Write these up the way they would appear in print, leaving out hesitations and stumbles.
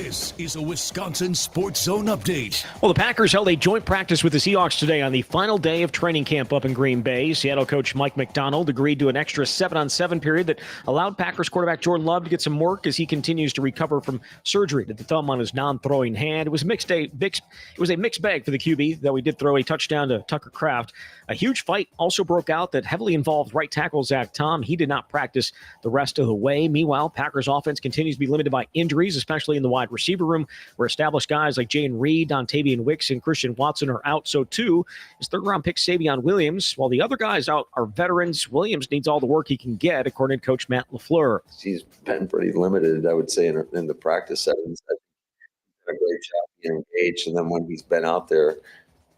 This is a Wisconsin Sports Zone update. Well, the Packers held a joint practice with the Seahawks today on the final day of training camp up in Green Bay. Seattle coach Mike McDonald agreed to an extra 7-on-7 period that allowed Packers quarterback Jordan Love to get some work as he continues to recover from surgery to the thumb on his non-throwing hand. It was a mixed bag for the QB, though he did throw a touchdown to Tucker Kraft. A huge fight also broke out that heavily involved right tackle Zach Tom. He did not practice the rest of the way. Meanwhile, Packers offense continues to be limited by injuries, especially in the wide receiver room, where established guys like Jayden Reed, Dontavian Wicks, and Christian Watson are out. So too is third-round pick Savion Williams. While the other guys out are veterans, Williams needs all the work he can get, according to Coach Matt LaFleur. He's been pretty limited, I would say, in the practice settings. He's done a great job being engaged, and then when he's been out there,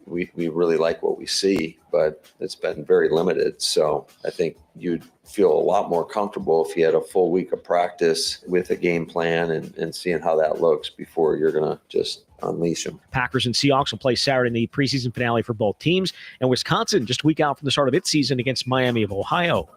we really like what we see, but it's been very limited. So I think you'd feel a lot more comfortable if you had a full week of practice with a game plan and seeing how that looks before you're going to just unleash him. Packers and Seahawks will play Saturday in the preseason finale for both teams, and Wisconsin just a week out from the start of its season against Miami of Ohio.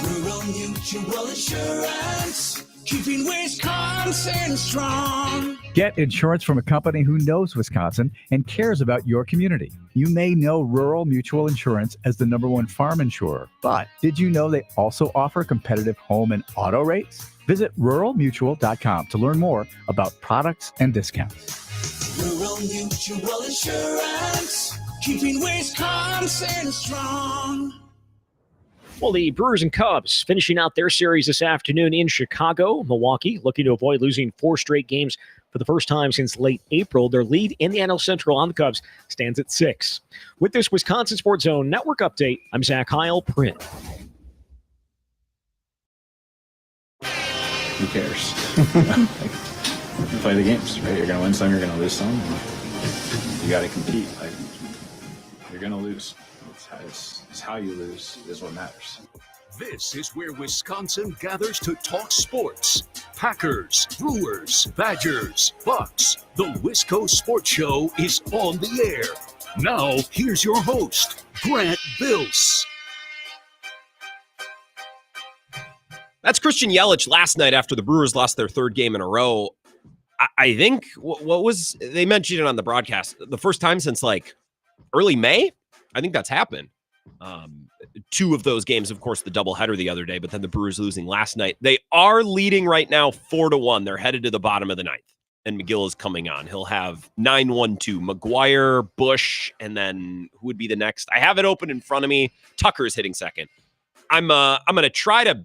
Rural Mutual Insurance, keeping Wisconsin strong. Get insurance from a company who knows Wisconsin and cares about your community. You may know Rural Mutual Insurance as the #1 farm insurer, but did you know they also offer competitive home and auto rates? Visit ruralmutual.com to learn more about products and discounts. Rural Mutual Insurance, keeping Wisconsin strong. Well, the Brewers and Cubs finishing out their series this afternoon in Chicago. Milwaukee looking to avoid losing 4 straight games for the first time since late April. Their lead in the NL Central on the Cubs stands at 6. With this Wisconsin Sports Zone Network update, I'm Zach Heil, Print. Who cares? You play the games, right? You're going to win some, you're going to lose some. You got to compete. You're going to lose. It's how you lose is what matters. This is where Wisconsin gathers to talk sports. Packers, Brewers, Badgers, Bucks. The Wisco Sports Show is on the air. Now, here's your host, Grant Bills. That's Christian Yelich last night after the Brewers lost their 3rd game in a row. I think what was, they mentioned it on the broadcast, the first time since like early May. I think that's happened. 2 of those games, of course, the doubleheader the other day, but then the Brewers losing last night. They are leading right now 4-1. They're headed to the bottom of the 9th, and McGill is coming on. He'll have 9-1-2, McGuire, Bush, and then who would be the next? I have it open in front of me. Tucker is hitting second. I'm going to try to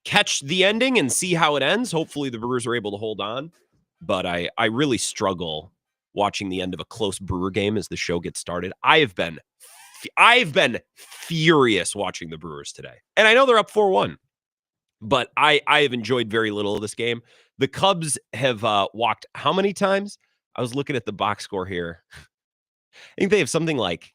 catch the ending and see how it ends. Hopefully the Brewers are able to hold on, but I really struggle watching the end of a close Brewer game as the show gets started. I've been furious watching the Brewers today. And I know they're up 4-1, but I have enjoyed very little of this game. The Cubs have walked how many times? I was looking at the box score here. I think they have something like,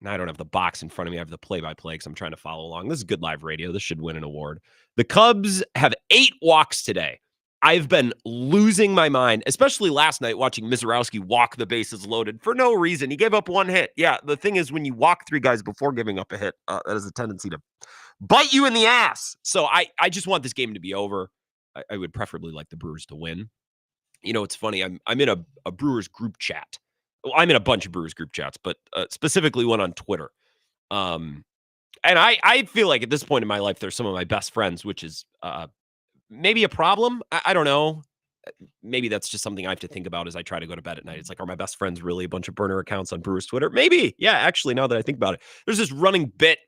I don't have the box in front of me. I have the play-by-play because I'm trying to follow along. This is good live radio. This should win an award. The Cubs have 8 walks today. I've been losing my mind, especially last night watching Mizorowski walk the bases loaded for no reason. He gave up 1 hit. Yeah, the thing is when you walk 3 guys before giving up a hit, that has a tendency to bite you in the ass. So I just want this game to be over. I would preferably like the Brewers to win. You know, it's funny. I'm in a Brewers group chat. Well, I'm in a bunch of Brewers group chats, but specifically one on Twitter. And I feel like at this point in my life, they're some of my best friends, which is maybe a problem. I don't know. Maybe that's just something I have to think about as I try to go to bed at night. It's like, are my best friends really a bunch of burner accounts on Brewers Twitter? Maybe. Yeah, actually, now that I think about it, there's this running bit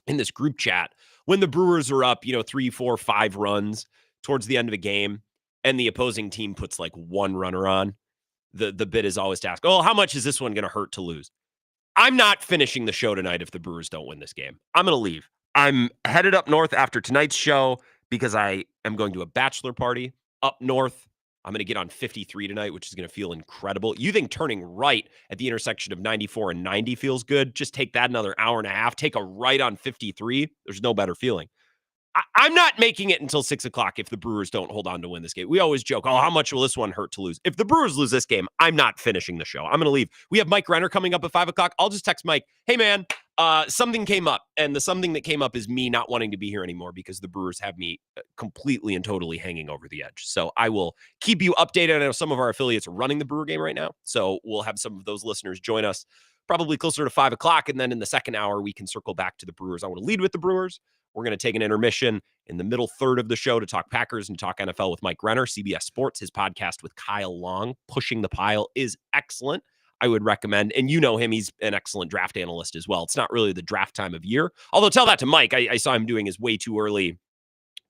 in this group chat when the Brewers are up, 3, 4, 5 runs towards the end of a game and the opposing team puts like 1 runner on. The bit is always to ask, oh, how much is this one going to hurt to lose? I'm not finishing the show tonight if the Brewers don't win this game. I'm going to leave. I'm headed up north after tonight's show because I am going to a bachelor party up north. I'm going to get on 53 tonight, which is going to feel incredible. You think turning right at the intersection of 94 and 90 feels good? Just take that another hour and a half. Take a right on 53. There's no better feeling. I'm not making it until 6 o'clock if the Brewers don't hold on to win this game. We always joke, oh, how much will this one hurt to lose? If the Brewers lose this game, I'm not finishing the show. I'm going to leave. We have Mike Renner coming up at 5 o'clock. I'll just text Mike, hey, man, something came up. And the something that came up is me not wanting to be here anymore because the Brewers have me completely and totally hanging over the edge. So I will keep you updated. I know some of our affiliates are running the Brewer game right now. So we'll have some of those listeners join us probably closer to 5 o'clock. And then in the second hour, we can circle back to the Brewers. I want to lead with the Brewers. We're going to take an intermission in the middle third of the show to talk Packers and talk NFL with Mike Renner, CBS Sports. His podcast with Kyle Long, Pushing the Pile, is excellent. I would recommend, and you know him, he's an excellent draft analyst as well. It's not really the draft time of year. Although tell that to Mike. I saw him doing his way too early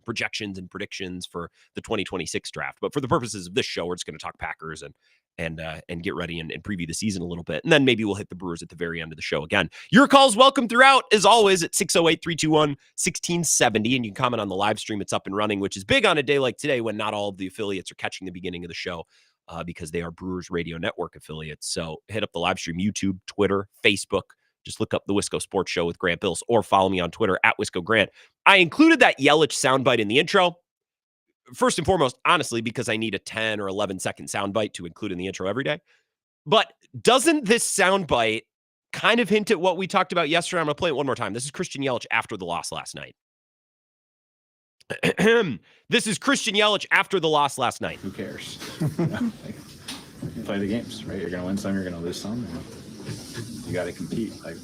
projections and predictions for the 2026 draft. But for the purposes of this show, we're just going to talk Packers and get ready and preview the season a little bit. And then maybe we'll hit the Brewers at the very end of the show again. Your calls welcome throughout, as always, at 608-321-1670. And you can comment on the live stream. It's up and running, which is big on a day like today when not all of the affiliates are catching the beginning of the show because they are Brewers Radio Network affiliates. So hit up the live stream, YouTube, Twitter, Facebook. Just look up the Wisco Sports Show with Grant Bills or follow me on Twitter at Wisco Grant. I included that Yelich soundbite in the intro. First and foremost, honestly, because I need a 10 or 11 second soundbite to include in the intro every day. But doesn't this soundbite kind of hint at what we talked about yesterday? I'm going to play it one more time. This is Christian Yelich after the loss last night. This is Christian Yelich after the loss last night. Who cares? You play the games, right? You're going to win some, you're going to lose some. You got to compete. Like,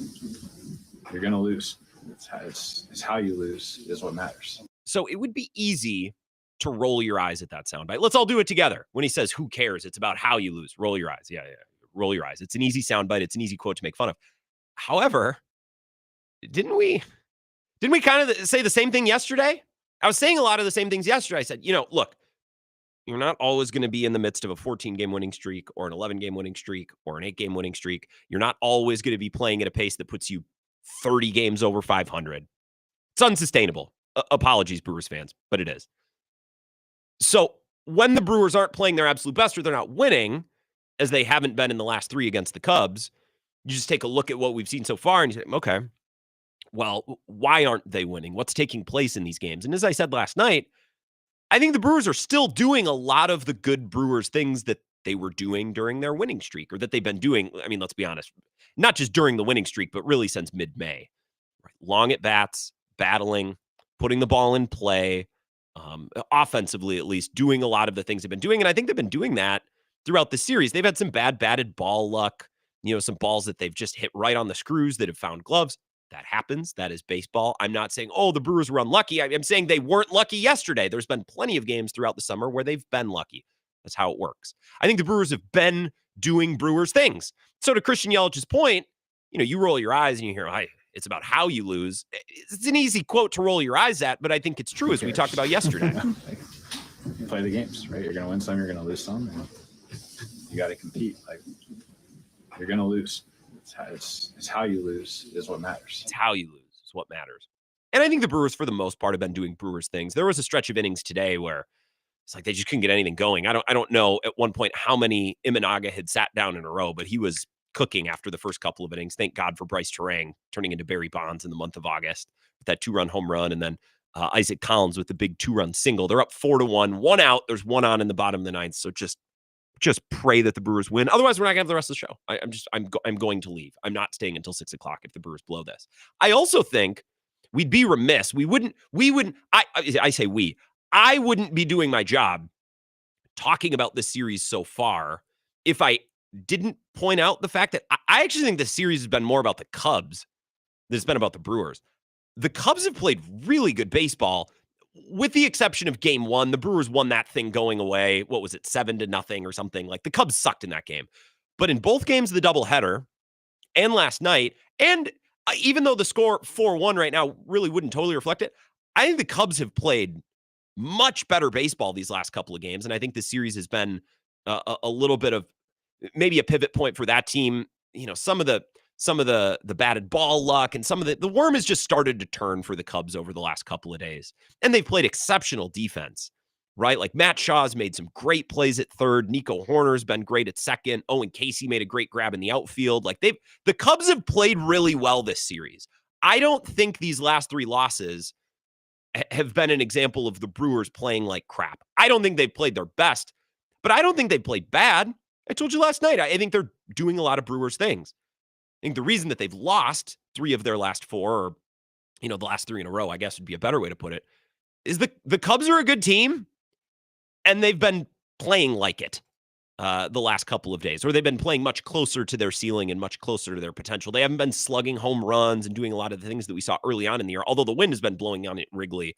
you're going to lose. It's how you lose is what matters. So it would be easy to roll your eyes at that soundbite. Let's all do it together. When he says, who cares? It's about how you lose. Roll your eyes. Yeah. Roll your eyes. It's an easy soundbite. It's an easy quote to make fun of. However, didn't we kind of say the same thing yesterday? I was saying a lot of the same things yesterday. I said, look, you're not always going to be in the midst of a 14-game winning streak or an 11-game winning streak or an 8-game winning streak. You're not always going to be playing at a pace that puts you 30 games over 500. It's unsustainable. Apologies, Brewers fans, but it is. So when the Brewers aren't playing their absolute best or they're not winning, as they haven't been in the last 3 against the Cubs, you just take a look at what we've seen so far and you say, okay, well, why aren't they winning? What's taking place in these games? And as I said last night, I think the Brewers are still doing a lot of the good Brewers things that they were doing during their winning streak or that they've been doing. I mean, let's be honest, not just during the winning streak, but really since mid-May. Right? Long at bats, battling, putting the ball in play, offensively at least, doing a lot of the things they've been doing. And I think they've been doing that throughout the series. They've had some bad batted ball luck, some balls that they've just hit right on the screws that have found gloves. That happens. That is baseball. I'm not saying, the Brewers were unlucky. I'm saying they weren't lucky yesterday. There's been plenty of games throughout the summer where they've been lucky. That's how it works. I think the Brewers have been doing Brewers things. So to Christian Yelich's point, you roll your eyes and you hear, it's about how you lose. It's an easy quote to roll your eyes at, but I think it's true, as we talked about yesterday. You play the games, right? You're going to win some, you're going to lose some. You got to compete. Like, you're going to lose. It's how you lose is what matters. It's how you lose is what matters. And I think the Brewers, for the most part, have been doing Brewers things. There was a stretch of innings today where it's like they just couldn't get anything going. I don't know at one point how many Imanaga had sat down in a row, but he was cooking after the first couple of innings. Thank God for Bryce Terang turning into Barry Bonds in the month of August with that 2-run home run, and then Isaac Collins with the big 2-run single. They're up 4-1, 1 out. There's 1 on in the bottom of the ninth. So just pray that the Brewers win. Otherwise, we're not gonna have the rest of the show. I'm going to leave. I'm not staying until 6 o'clock if the Brewers blow this. I also think we'd be remiss. I wouldn't be doing my job talking about this series so far if I didn't point out the fact that I actually think this series has been more about the Cubs than it's been about the Brewers. The Cubs have played really good baseball, with the exception of game 1. The Brewers won that thing going away. What was it, 7-0 or something? Like, the Cubs sucked in that game. But in both games of the doubleheader and last night, and even though the score 4-1 right now really wouldn't totally reflect it, I think the Cubs have played much better baseball these last couple of games. And I think this series has been a little bit of maybe a pivot point for that team. Some of the batted ball luck and some of the worm has just started to turn for the Cubs over the last couple of days. And they've played exceptional defense, right? Like, Matt Shaw's made some great plays at third. Nico Horner's been great at second. Owen Casey made a great grab in the outfield. Like, the Cubs have played really well this series. I don't think these last 3 losses have been an example of the Brewers playing like crap. I don't think they've played their best, but I don't think they played bad. I told you last night, I think they're doing a lot of Brewers things. I think the reason that they've lost 3 of their last 4, or, the last 3 in a row, I guess would be a better way to put it, is the Cubs are a good team, and they've been playing like it the last couple of days, or they've been playing much closer to their ceiling and much closer to their potential. They haven't been slugging home runs and doing a lot of the things that we saw early on in the year, although the wind has been blowing on at Wrigley.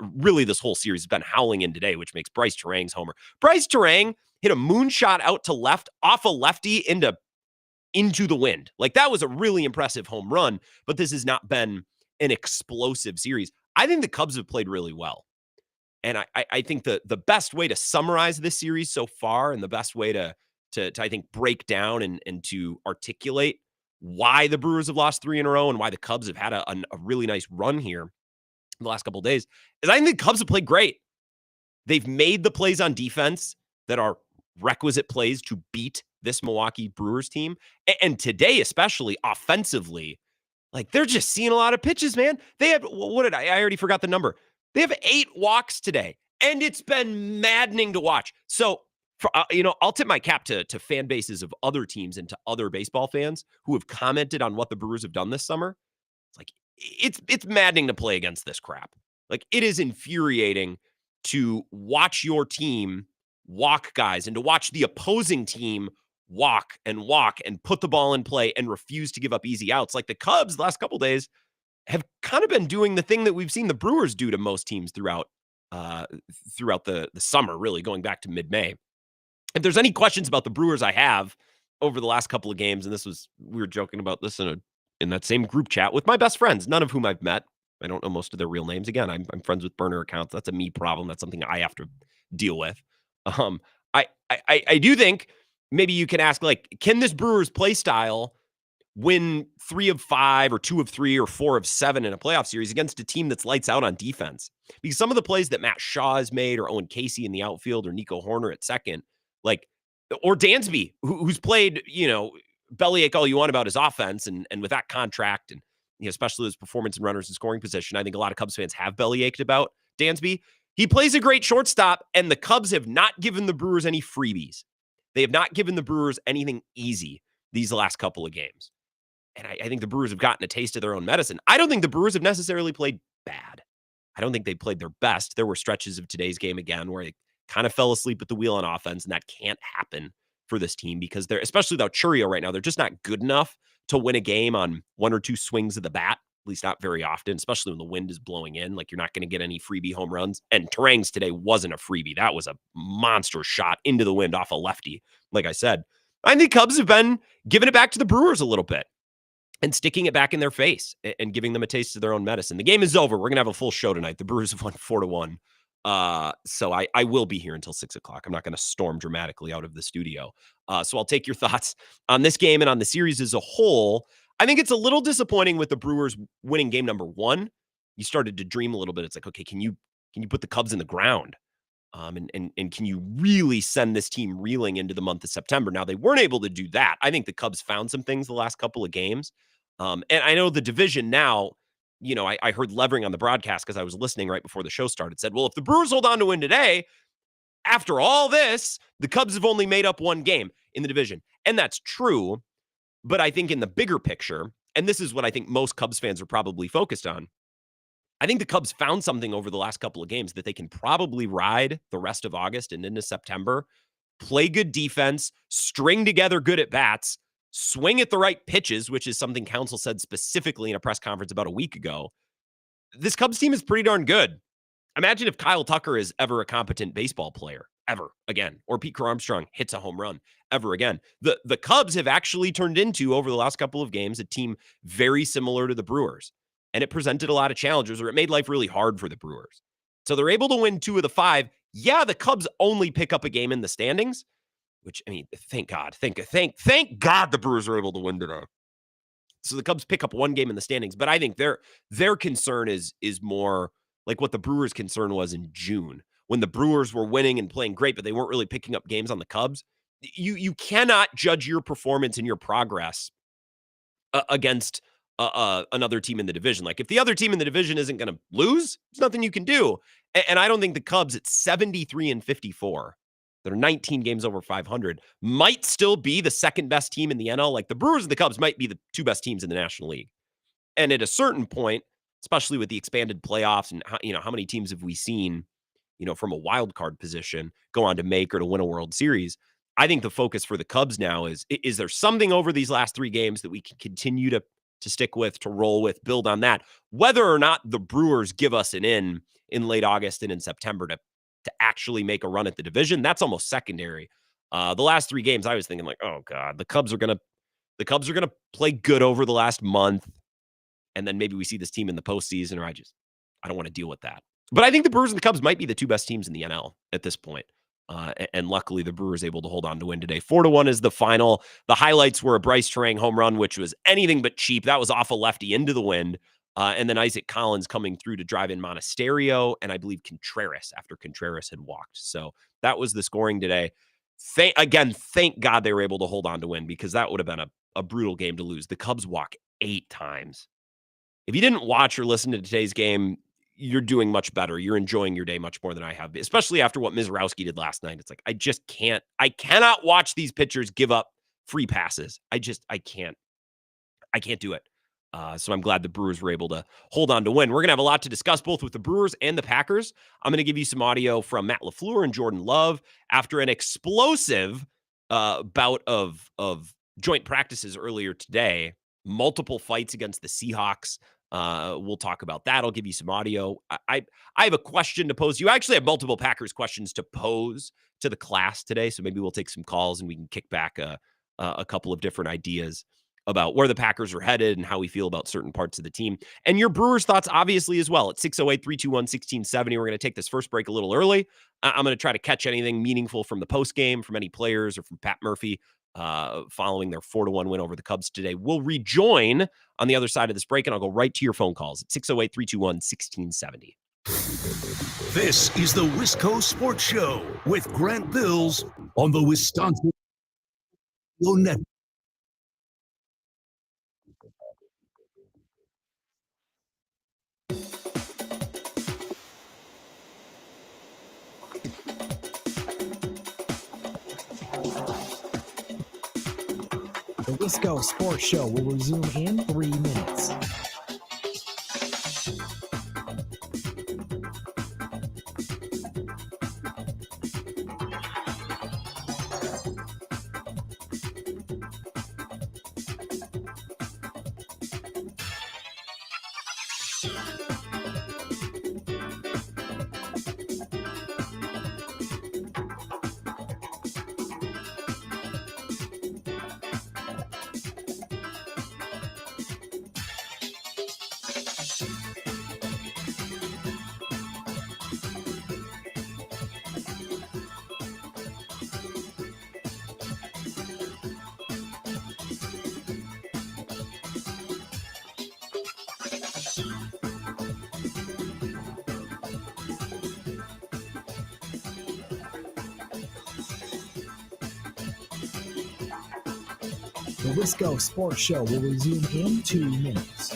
Really, this whole series has been howling in today, which makes Bryce Terang's homer. Bryce Terang hit a moonshot out to left off a lefty into the wind. Like, that was a really impressive home run, but this has not been an explosive series. I think the Cubs have played really well. And I think the best way to summarize this series so far, and the best way to I think break down and to articulate why the Brewers have lost 3 in a row and why the Cubs have had a really nice run here in the last couple of days, is I think the Cubs have played great. They've made the plays on defense that are requisite plays to beat this Milwaukee Brewers team. And today, especially offensively, like, they're just seeing a lot of pitches, man. They have, I already forgot the number. They have 8 walks today, and it's been maddening to watch. So, I'll tip my cap to fan bases of other teams and to other baseball fans who have commented on what the Brewers have done this summer. It's like, it's maddening to play against this crap. Like, it is infuriating to watch your team walk guys and to watch the opposing team walk and put the ball in play and refuse to give up easy outs. Like, the Cubs the last couple days have kind of been doing the thing that we've seen the Brewers do to most teams throughout the summer, really going back to mid-May. If there's any questions about the Brewers I have over the last couple of games, and we were joking about this in that same group chat with my best friends, none of whom I've met. I don't know most of their real names. Again, I'm friends with burner accounts. That's a me problem. That's something I have to deal with. I do think maybe you can ask, like, can this Brewers play style win 3 of 5 or 2 of 3 or 4 of 7 in a playoff series against a team that's lights out on defense? Because some of the plays that Matt Shaw has made, or Owen Casey in the outfield, or Nico Horner at second, like, or Dansby, who's played, bellyache all you want about his offense, and with that contract, and especially his performance in runners in scoring position, I think a lot of Cubs fans have bellyached about Dansby. He plays a great shortstop, and the Cubs have not given the Brewers any freebies. They have not given the Brewers anything easy these last couple of games. And I think the Brewers have gotten a taste of their own medicine. I don't think the Brewers have necessarily played bad. I don't think they played their best. There were stretches of today's game again where they kind of fell asleep at the wheel on offense, and that can't happen for this team because they're, especially without Churio right now, they're just not good enough to win a game on 1 or 2 swings of the bat, at least not very often, especially when the wind is blowing in. Like, you're not going to get any freebie home runs. And Terang's today wasn't a freebie. That was a monster shot into the wind off a lefty. Like I said, I think Cubs have been giving it back to the Brewers a little bit and sticking it back in their face and giving them a taste of their own medicine. The game is over. We're going to have a full show tonight. The Brewers have won 4-1. So I will be here until 6 o'clock. I'm not going to storm dramatically out of the studio. So I'll take your thoughts on this game and on the series as a whole. I think it's a little disappointing with the Brewers winning game number 1. You started to dream a little bit. It's like, okay, can you put the Cubs in the ground? And can you really send this team reeling into the month of September? Now, they weren't able to do that. I think the Cubs found some things the last couple of games. And I know the division now, I heard Levering on the broadcast because I was listening right before the show started, said, well, if the Brewers hold on to win today, after all this, the Cubs have only made up 1 game in the division. And that's true. But I think in the bigger picture, and this is what I think most Cubs fans are probably focused on, I think the Cubs found something over the last couple of games that they can probably ride the rest of August and into September, play good defense, string together good at-bats, swing at the right pitches, which is something Counsell said specifically in a press conference about a week ago. This Cubs team is pretty darn good. Imagine if Kyle Tucker is ever a competent baseball player, ever again, or Pete Armstrong hits a home run ever again. The Cubs have actually turned into, over the last couple of games, a team very similar to the Brewers. And it presented a lot of challenges, or it made life really hard for the Brewers. So they're able to win 2 of the 5. Yeah, the Cubs only pick up a game in the standings, which, I mean, thank God. Thank God the Brewers are able to win today. So the Cubs pick up 1 game in the standings, but I think their concern is more like what the Brewers' concern was in June, when the Brewers were winning and playing great, but they weren't really picking up games on the Cubs. You cannot judge your performance and your progress against another team in the division. Like if the other team in the division isn't going to lose, there's nothing you can do. And I don't think the Cubs at 73-54, that are 19 games over 500, might still be the second best team in the NL. Like the Brewers and the Cubs might be the two best teams in the National League. And at a certain point, especially with the expanded playoffs and how many teams have we seen, from a wild card position go on to make or to win a World Series. I think the focus for the Cubs now is there something over these last 3 games that we can continue to stick with, to roll with, build on that, whether or not the Brewers give us an in late August and in September to actually make a run at the division. That's almost secondary. The last 3 games, I was thinking like, oh God, the Cubs are going to play good over the last month. And then maybe we see this team in the postseason, or I don't want to deal with that. But I think the Brewers and the Cubs might be the 2 best teams in the NL at this point. And luckily, the Brewers able to hold on to win today. 4-1 is the final. The highlights were a Bryce Terang home run, which was anything but cheap. That was off a lefty into the wind. And then Isaac Collins coming through to drive in Monasterio and I believe Contreras after Contreras had walked. So that was the scoring today. Thank God they were able to hold on to win, because that would have been a brutal game to lose. The Cubs walk 8 times. If you didn't watch or listen to today's game, you're doing much better. You're enjoying your day much more than I have, especially after what Mizrowski did last night. It's like, I cannot watch these pitchers give up free passes. I can't do it. So I'm glad the Brewers were able to hold on to win. We're going to have a lot to discuss both with the Brewers and the Packers. I'm going to give you some audio from Matt LaFleur and Jordan Love after an explosive bout of joint practices earlier today. Multiple fights against the Seahawks. We'll talk about that. I'll give you some audio. I have a question to pose to you. I actually have multiple Packers questions to pose to the class today, so maybe we'll take some calls and we can kick back a couple of different ideas about where the Packers are headed and how we feel about certain parts of the team. And your Brewers thoughts, obviously, as well. At 608-321-1670, we're going to take this first break a little early. I'm going to try to catch anything meaningful from the postgame, from any players or from Pat Murphy following their 4-1 win over the Cubs today. We'll rejoin on the other side of this break, and I'll go right to your phone calls at 608-321-1670. This is the Wisco Sports Show with Grant Bills on the Wisconsin Network. The Wisco Sports Show will resume in 3 minutes. The Wisco Sports Show will resume in 2 minutes.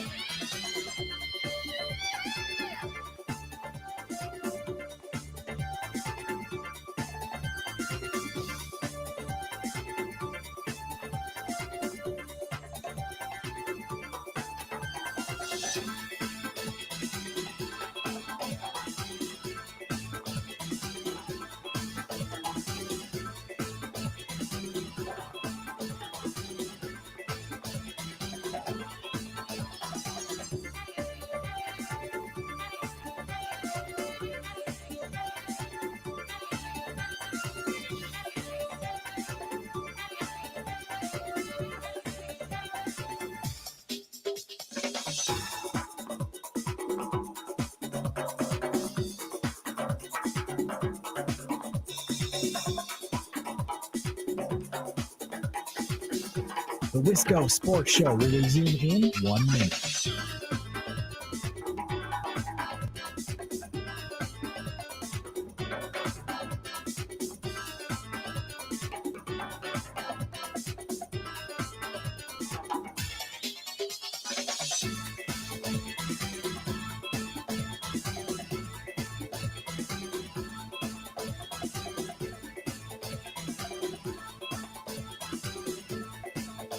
The Wisco Sports Show will resume in 1 minute.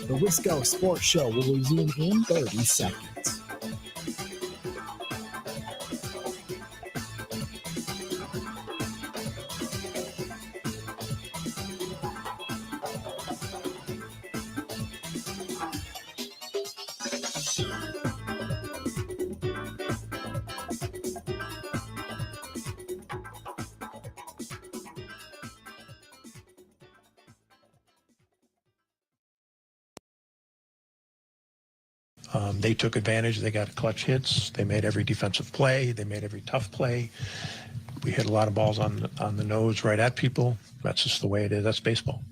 The Wisco Sports Show will resume in 30 seconds. They took advantage. They got clutch hits. They made every defensive play. They made every tough play. We hit a lot of balls on the nose right at people. That's just the way it is. That's baseball.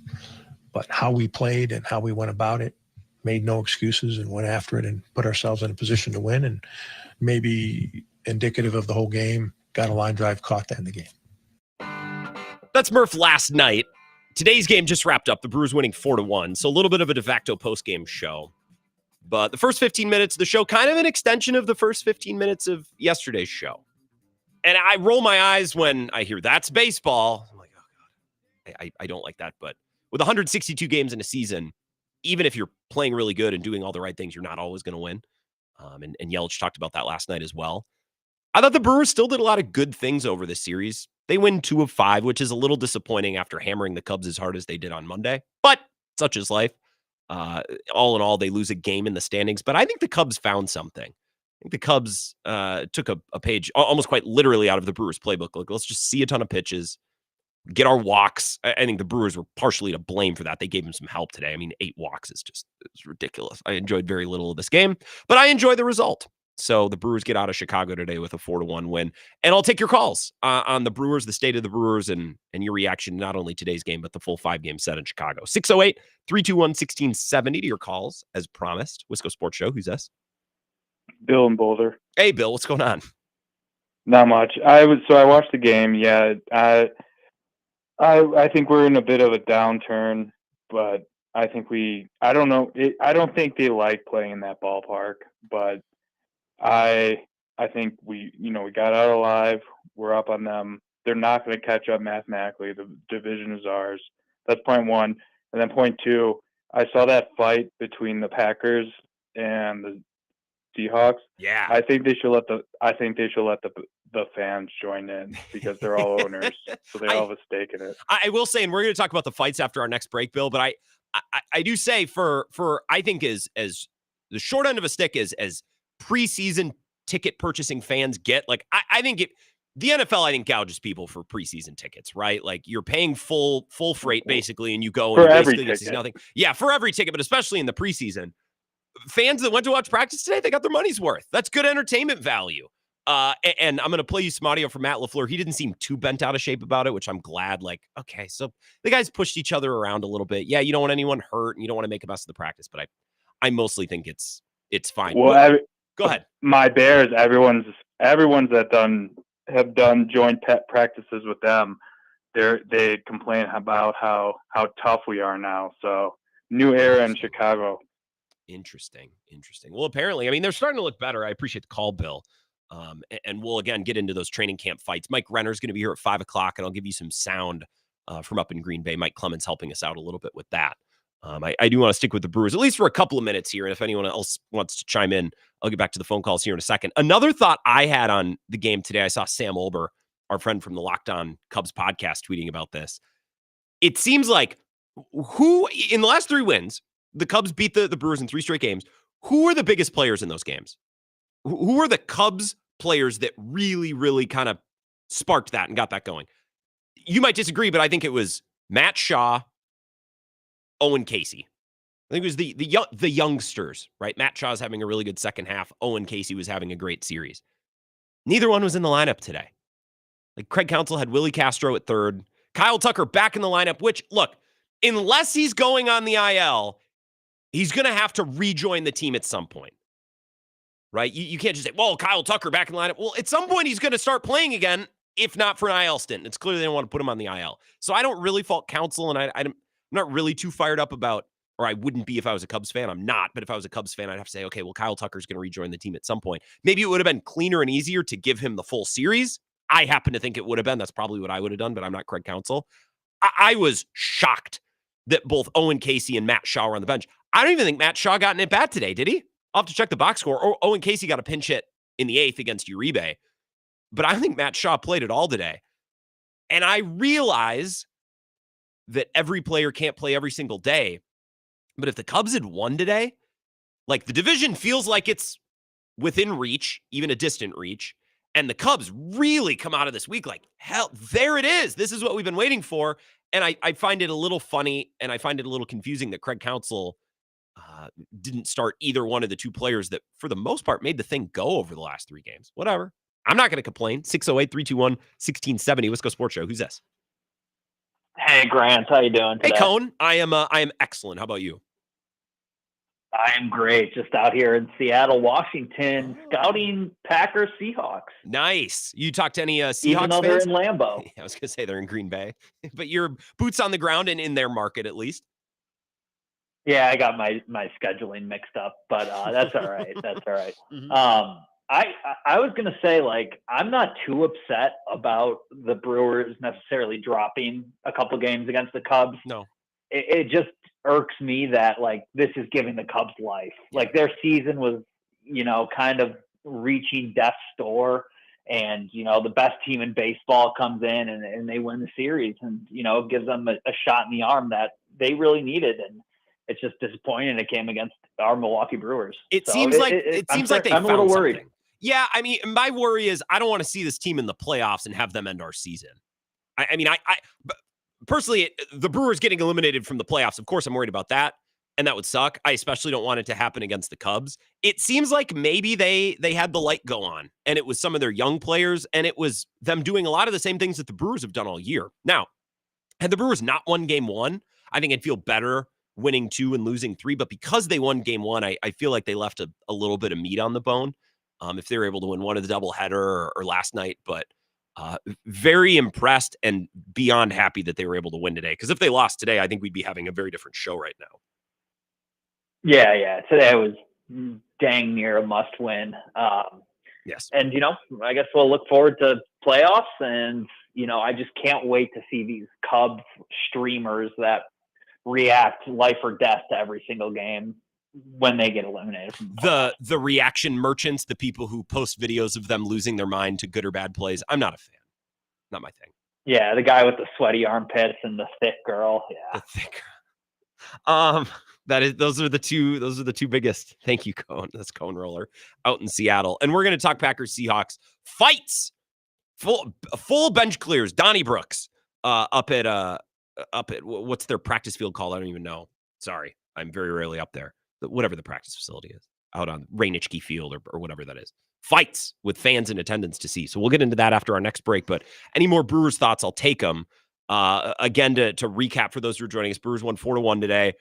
But how we played and how we went about it, made no excuses and went after it and put ourselves in a position to win, and maybe indicative of the whole game, got a line drive, caught that in the game. That's Murph last night. Today's game just wrapped up. The Brewers winning 4-1. So a little bit of a de facto post-game show. But the first 15 minutes of the show, kind of an extension of the first 15 minutes of yesterday's show. And I roll my eyes when I hear that's baseball. I'm like, oh, God, I don't like that. But with 162 games in a season, even if you're playing really good and doing all the right things, you're not always going to win. And Yelich talked about that last night as well. I thought the Brewers still did a lot of good things over this series. They win 2 of 5, which is a little disappointing after hammering the Cubs as hard as they did on Monday. But such is life. All in all, they lose a game in the standings. But I think the Cubs found something. I think the Cubs took a page, almost quite literally, out of the Brewers playbook. Like, let's just see a ton of pitches, get our walks. I think the Brewers were partially to blame for that. They gave them some help today. I mean, 8 walks is just it's ridiculous. I enjoyed very little of this game, but I enjoyed the result. So the Brewers get out of Chicago today with a 4-1 win. And I'll take your calls on the Brewers, the state of the Brewers, and your reaction to not only today's game, but the full 5-game set in Chicago. 608-321-1670 to your calls, as promised. Wisco Sports Show. Who's this? Bill in Boulder. Hey, Bill. What's going on? Not much. I watched the game. Yeah, I think we're in a bit of a downturn, but I don't know. I don't think they like playing in that ballpark, but I think we got out alive. We're up on them. They're not going to catch up mathematically. The division is ours. That's point one. And then point two, I saw that fight between the Packers and the Seahawks. Yeah. I think they should let the fans join in because they're all owners, so they all have a stake in it. I will say, and we're going to talk about the fights after our next break, Bill, but I do say for I think as the short end of a stick as preseason ticket purchasing fans get, like I think the NFL, I think, gouges people for preseason tickets, right? Like you're paying full freight basically, and you go for and every basically ticket. nothing. Yeah, for every ticket, but especially in the preseason. Fans that went to watch practice today, they got their money's worth. That's good entertainment value. And I'm going to play you some audio from Matt LaFleur. He didn't seem too bent out of shape about it, which I'm glad. Like, okay, so the guys pushed each other around a little bit. Yeah, you don't want anyone hurt, and you don't want to make a mess of the practice, but I mostly think it's fine. Well, go ahead. My Bears, everyone's that have done joint pet practices with them. They complain about how tough we are now. So new era in Chicago. Interesting. Well, apparently, I mean, they're starting to look better. I appreciate the call, Bill. And we'll, again, get into those training camp fights. Mike Renner is going to be here at 5 o'clock, and I'll give you some sound from up in Green Bay. Mike Clemens helping us out a little bit with that. I do want to stick with the Brewers, at least for a couple of minutes here. And if anyone else wants to chime in, I'll get back to the phone calls here in a second. Another thought I had on the game today, I saw Sam Olber, our friend from the Locked On Cubs podcast, tweeting about this. It seems like who, in the last 3 wins, the Cubs beat the Brewers in 3 straight games. Who are the biggest players in those games? Who are the Cubs players that really, really kind of sparked that and got that going? You might disagree, but I think it was Matt Shaw, Owen Casey. I think it was the youngsters, right? Matt Shaw's having a really good second half. Owen Casey was having a great series. Neither one was in the lineup today. Like Craig Counsell had Willie Castro at third. Kyle Tucker back in the lineup, which, look, unless he's going on the IL, he's going to have to rejoin the team at some point, right? You can't just say, well, Kyle Tucker back in the lineup. Well, at some point, he's going to start playing again, if not for an IL stint. It's clear they don't want to put him on the IL. So I don't really fault Counsell, and I'm not really too fired up about, or I wouldn't be if I was a Cubs fan. I'm not, but if I was a Cubs fan, I'd have to say, okay, well, Kyle Tucker's going to rejoin the team at some point. Maybe it would have been cleaner and easier to give him the full series. I happen to think it would have been. That's probably what I would have done, but I'm not Craig Counsell. I was shocked that both Owen Casey and Matt Shaw were on the bench. I don't even think Matt Shaw got an at-bat today, did he? I'll have to check the box score. Or Owen Casey got a pinch hit in the 8th against Uribe. But I think Matt Shaw played it all today. And I realize that every player can't play every single day. But if the Cubs had won today, like the division feels like it's within reach, even a distant reach. And the Cubs really come out of this week like, hell, there it is. This is what we've been waiting for. And I find it a little funny and I find it a little confusing that Craig Counsell didn't start either one of the two players that, for the most part, made the thing go over the last 3 games. Whatever. I'm not going to complain. 608-321-1670. Wisco Sports Show. Who's this? Hey, Grant. How you doing today? Hey, Cone. I am excellent. How about you? I am great. Just out here in Seattle, Washington, scouting Packers Seahawks. Nice. You talked to any Seahawks Even though they're fans? in Lambeau. I was going to say they're in Green Bay, but you're boots on the ground and in their market at least. Yeah, I got my scheduling mixed up, but that's all right. That's all right. Mm-hmm. I was gonna say, like, I'm not too upset about the Brewers necessarily dropping a couple games against the Cubs. No, it just irks me that, like, this is giving the Cubs life. Like, their season was, kind of reaching death's door, and the best team in baseball comes in and they win the series, and gives them a shot in the arm that they really needed. And it's just disappointing it came against our Milwaukee Brewers. It So seems like they I'm a found little worried. something. Yeah, I mean, my worry is I don't want to see this team in the playoffs and have them end our season. I mean, personally, the Brewers getting eliminated from the playoffs, of course, I'm worried about that, and that would suck. I especially don't want it to happen against the Cubs. It seems like maybe they had the light go on, and it was some of their young players, and it was them doing a lot of the same things that the Brewers have done all year. Now, had the Brewers not won Game 1, I think I'd feel better winning 2 and losing 3, but because they won Game 1, I feel like they left a little bit of meat on the bone. If they were able to win one of the doubleheader or last night, but very impressed and beyond happy that they were able to win today. Because if they lost today, I think we'd be having a very different show right now. Yeah. Today was dang near a must win. Yes. And, I guess we'll look forward to playoffs. And, I just can't wait to see these Cubs streamers that react life or death to every single game when they get eliminated from the reaction merchants, the people who post videos of them losing their mind to good or bad plays. I'm not a fan. Not my thing. Yeah, the guy with the sweaty armpits and the thick girl. Yeah. The thick girl. Those are the two biggest. Thank you, Cone. That's Cone Roller out in Seattle. And we're going to talk Packers Seahawks fights. Full bench clears. Donnie Brooks up at what's their practice field called? I don't even know. Sorry. I'm very rarely up there. Whatever the practice facility is, out on Rainichke Field or whatever that is. Fights with fans in attendance to see. So we'll get into that after our next break. But any more Brewers thoughts, I'll take them. Again, to recap for those who are joining us, Brewers won 4-1 today.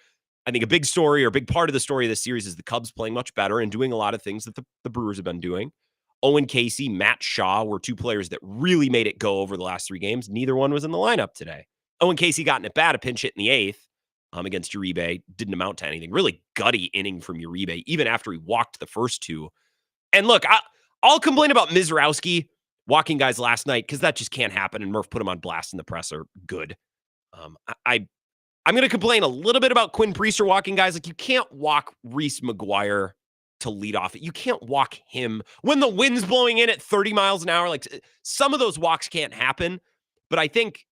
I think a big story or a big part of the story of this series is the Cubs playing much better and doing a lot of things that the Brewers have been doing. Owen Casey, Matt Shaw were two players that really made it go over the last 3 games. Neither one was in the lineup today. Owen Casey got an at-bat, a pinch hit in the 8th. Against Uribe, didn't amount to anything. Really gutty inning from Uribe, even after he walked the first 2. And look, I'll complain about Mizrowski walking guys last night because that just can't happen, and Murph put him on blast in the presser. Good. I'm going to complain a little bit about Quinn Priester walking guys. Like, you can't walk Reese McGuire to lead off. You can't walk him when the wind's blowing in at 30 miles an hour. Like, some of those walks can't happen, but I think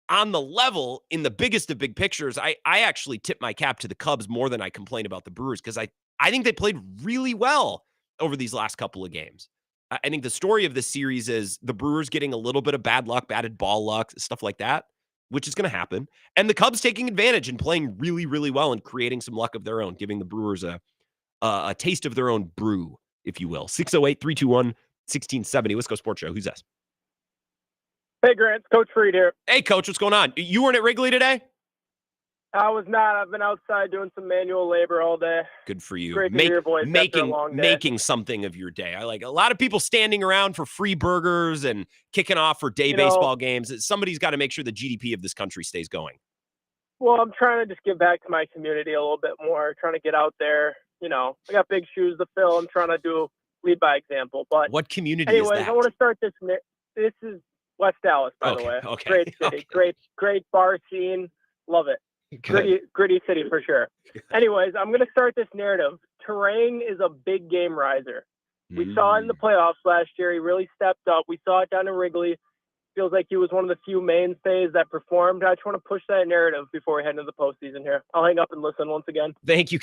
on the level, in the biggest of big pictures, I actually tip my cap to the Cubs more than I complain about the Brewers because I think they played really well over these last couple of games. I think the story of this series is the Brewers getting a little bit of bad luck, batted ball luck, stuff like that, which is going to happen. And the Cubs taking advantage and playing really, really well and creating some luck of their own, giving the Brewers a taste of their own brew, if you will. 608-321-1670. Wisco Sports Show. Who's this? Hey, Grant. Coach Freed here. Hey, Coach. What's going on? You weren't at Wrigley today? I was not. I've been outside doing some manual labor all day. Good for you. Great to hear your voice after a long day. Making something of your day. I like a lot of people standing around for free burgers and kicking off for day baseball games. Somebody's got to make sure the GDP of this country stays going. Well, I'm trying to just give back to my community a little bit more, trying to get out there. I got big shoes to fill. I'm trying to lead by example. But what community anyways, is that? I want to start this. This is West Dallas, by the way. Okay. Great city. Okay. Great bar scene. Love it. Gritty city for sure. Anyways, I'm going to start this narrative. Terang is a big game riser. We saw it in the playoffs last year. He really stepped up. We saw it down in Wrigley. Feels like he was one of the few mainstays that performed. I just want to push that narrative before we head into the postseason here. I'll hang up and listen once again. Thank you,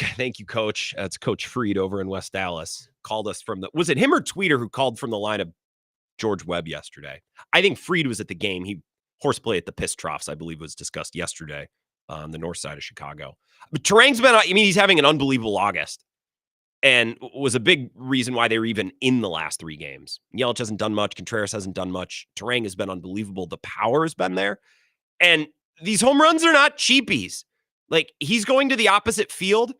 Coach. It's Coach Freed over in West Dallas. Called us from was it him or Tweeter who called from the line of George Webb yesterday? I think Freed was at the game. He horseplay at the piss troughs, I believe, was discussed yesterday on the north side of Chicago. But Terang's been, he's having an unbelievable August and was a big reason why they were even in the last 3 games. Yelich hasn't done much. Contreras hasn't done much. Terang has been unbelievable. The power has been there. And these home runs are not cheapies. Like, he's going to the opposite field,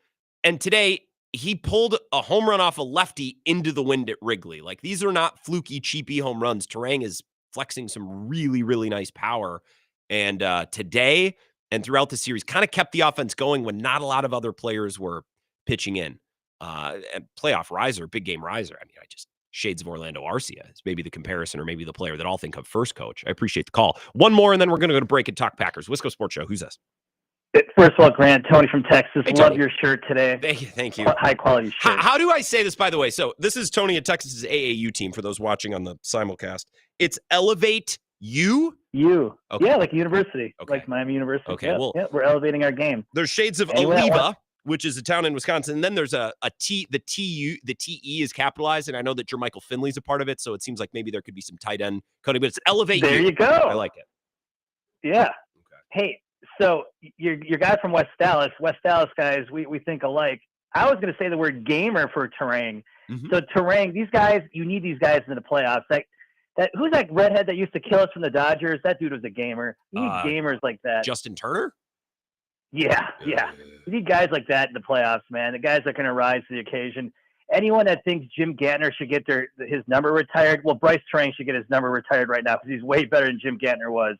and today he pulled a home run off a lefty into the wind at Wrigley. Like, these are not fluky, cheapy home runs. Terang is flexing some really, really nice power. And today and throughout the series, kind of kept the offense going when not a lot of other players were pitching in. And playoff riser, big game riser. I mean, shades of Orlando Arcia is maybe the comparison, or maybe the player that I'll think of first, Coach. I appreciate the call. One more, and then we're going to go to break and talk Packers. Wisco Sports Show. Who's this? First of all, Grant, Tony from Texas. Hey, Love Tony. your shirt today. Thank you. High quality shirt. How do I say this, by the way? So this is Tony at Texas's AAU team for those watching on the simulcast. It's Elevate You. You. Okay. Yeah, like university. Okay. Like Miami University. Okay, Yeah, well, yeah, we're elevating our game. There's shades of Anyone that Oliva, which is a town in Wisconsin. And then there's the TE is capitalized. And I know that Jermichael Finley's a part of it. So it seems like maybe there could be some tight end coding, but it's Elevate There You. you go. I like it. Yeah. Okay. Hey, so your guy from West Dallas guys, we think alike. I was going to say the word gamer for Terang. Mm-hmm. So Terang, these guys, you need these guys in the playoffs. Like that, who's that redhead that used to kill us from the Dodgers? That dude was a gamer. You need gamers like that. Justin Turner? Yeah. You need guys like that in the playoffs, man. The guys that are going to rise to the occasion. Anyone that thinks Jim Gantner should get his number retired, well, Bryce Terang should get his number retired right now because he's way better than Jim Gantner was.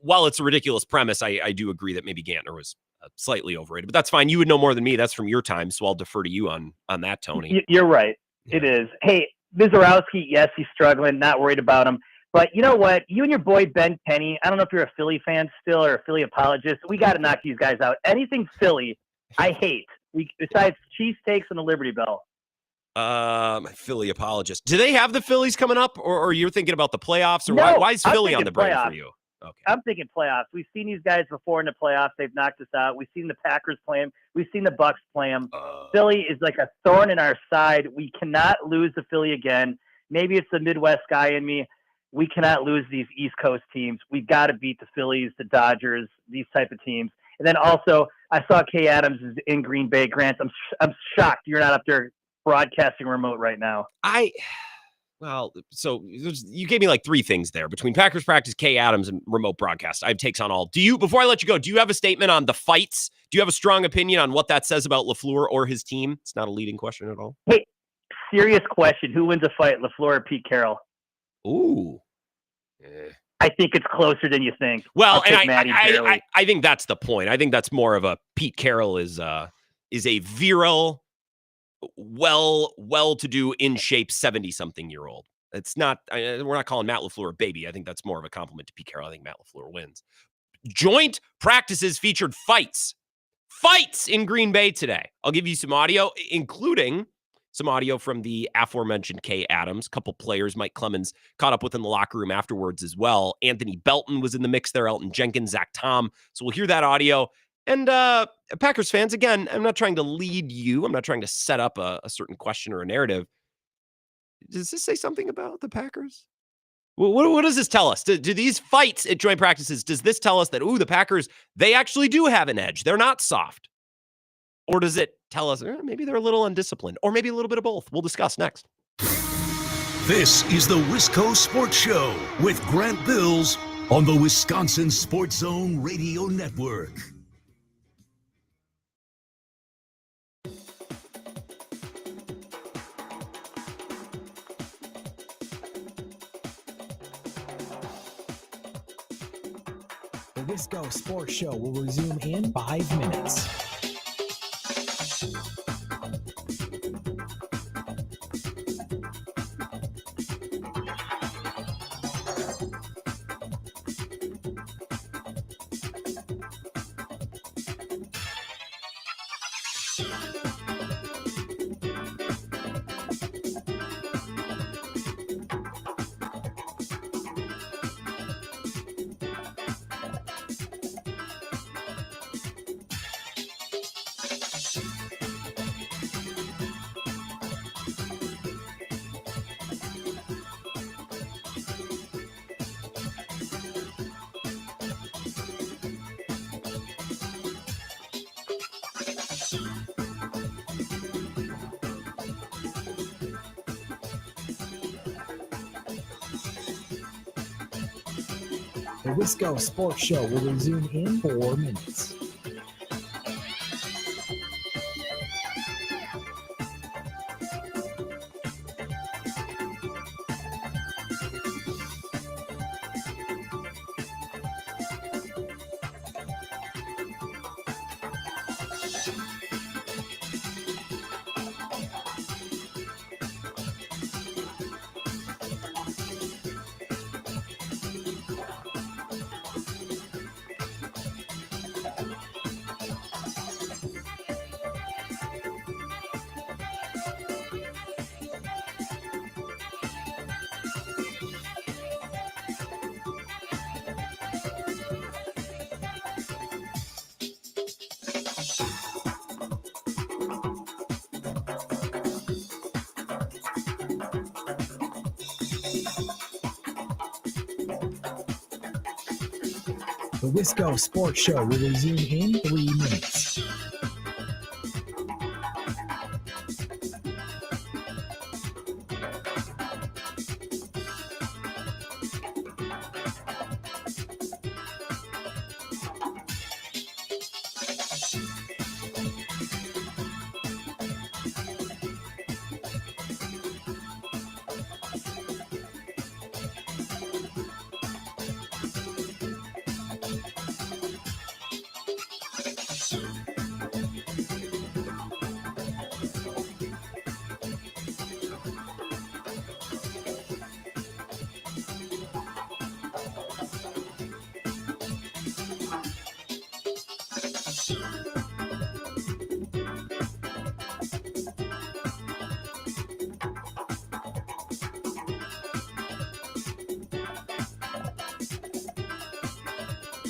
While it's a ridiculous premise, I do agree that maybe Gantner was slightly overrated, but that's fine. You would know more than me. That's from your time, so I'll defer to you on that, Tony. You're right. Yeah. It is. Hey, Wizarowski, yes, he's struggling. Not worried about him. But you know what? You and your boy Ben Kenny, I don't know if you're a Philly fan still or a Philly apologist. We got to knock these guys out. Anything Philly, I hate. Besides cheesesteaks and the Liberty Bell. Philly apologist. Do they have the Phillies coming up, or you're thinking about the playoffs, or No, why is I'm Philly on thinking the brain playoffs. for you? Okay. I'm thinking playoffs. We've seen these guys before in the playoffs. They've knocked us out. We've seen the Packers play them. We've seen the Bucks play them. Philly is like a thorn in our side. We cannot lose to Philly again. Maybe it's the Midwest guy in me. We cannot lose these East Coast teams. We've got to beat the Phillies, the Dodgers, these type of teams. And then also, I saw Kay Adams is in Green Bay. Grant, I'm shocked you're not up there broadcasting remote right now. So you gave me like 3 things there between Packers practice, Kay Adams, and remote broadcast. I have takes on all. Before I let you go, do you have a statement on the fights? Do you have a strong opinion on what that says about LaFleur or his team? It's not a leading question at all. Hey, serious question. Who wins a fight, LaFleur or Pete Carroll? Ooh. I think it's closer than you think. Well, and I think that's the point. I think that's more of a Pete Carroll is a virile, well-to-do, in shape 70-something-year-old. It's not. We're not calling Matt LaFleur a baby. I think that's more of a compliment to Pete Carroll. I think Matt LaFleur wins. Joint practices featured fights in Green Bay today. I'll give you some audio, including some audio from the aforementioned Kay Adams. A couple players Mike Clemens caught up with in the locker room afterwards as well. Anthony Belton was in the mix there, Elton Jenkins, Zach Tom. So we'll hear that audio. And Packers fans, again, I'm not trying to lead you. I'm not trying to set up a certain question or a narrative. Does this say something about the Packers? What does this tell us? Do these fights at joint practices, does this tell us that, the Packers, they actually do have an edge? They're not soft. Or does it tell us maybe they're a little undisciplined, or maybe a little bit of both? We'll discuss next. This is the Wisco Sports Show with Grant Bills on the Wisconsin Sports Zone Radio Network. The Wisco Sports Show will resume in 5 minutes. The Wisco Sports Show will resume in 4 minutes. The Wisco Sports Show will resume in 3 minutes.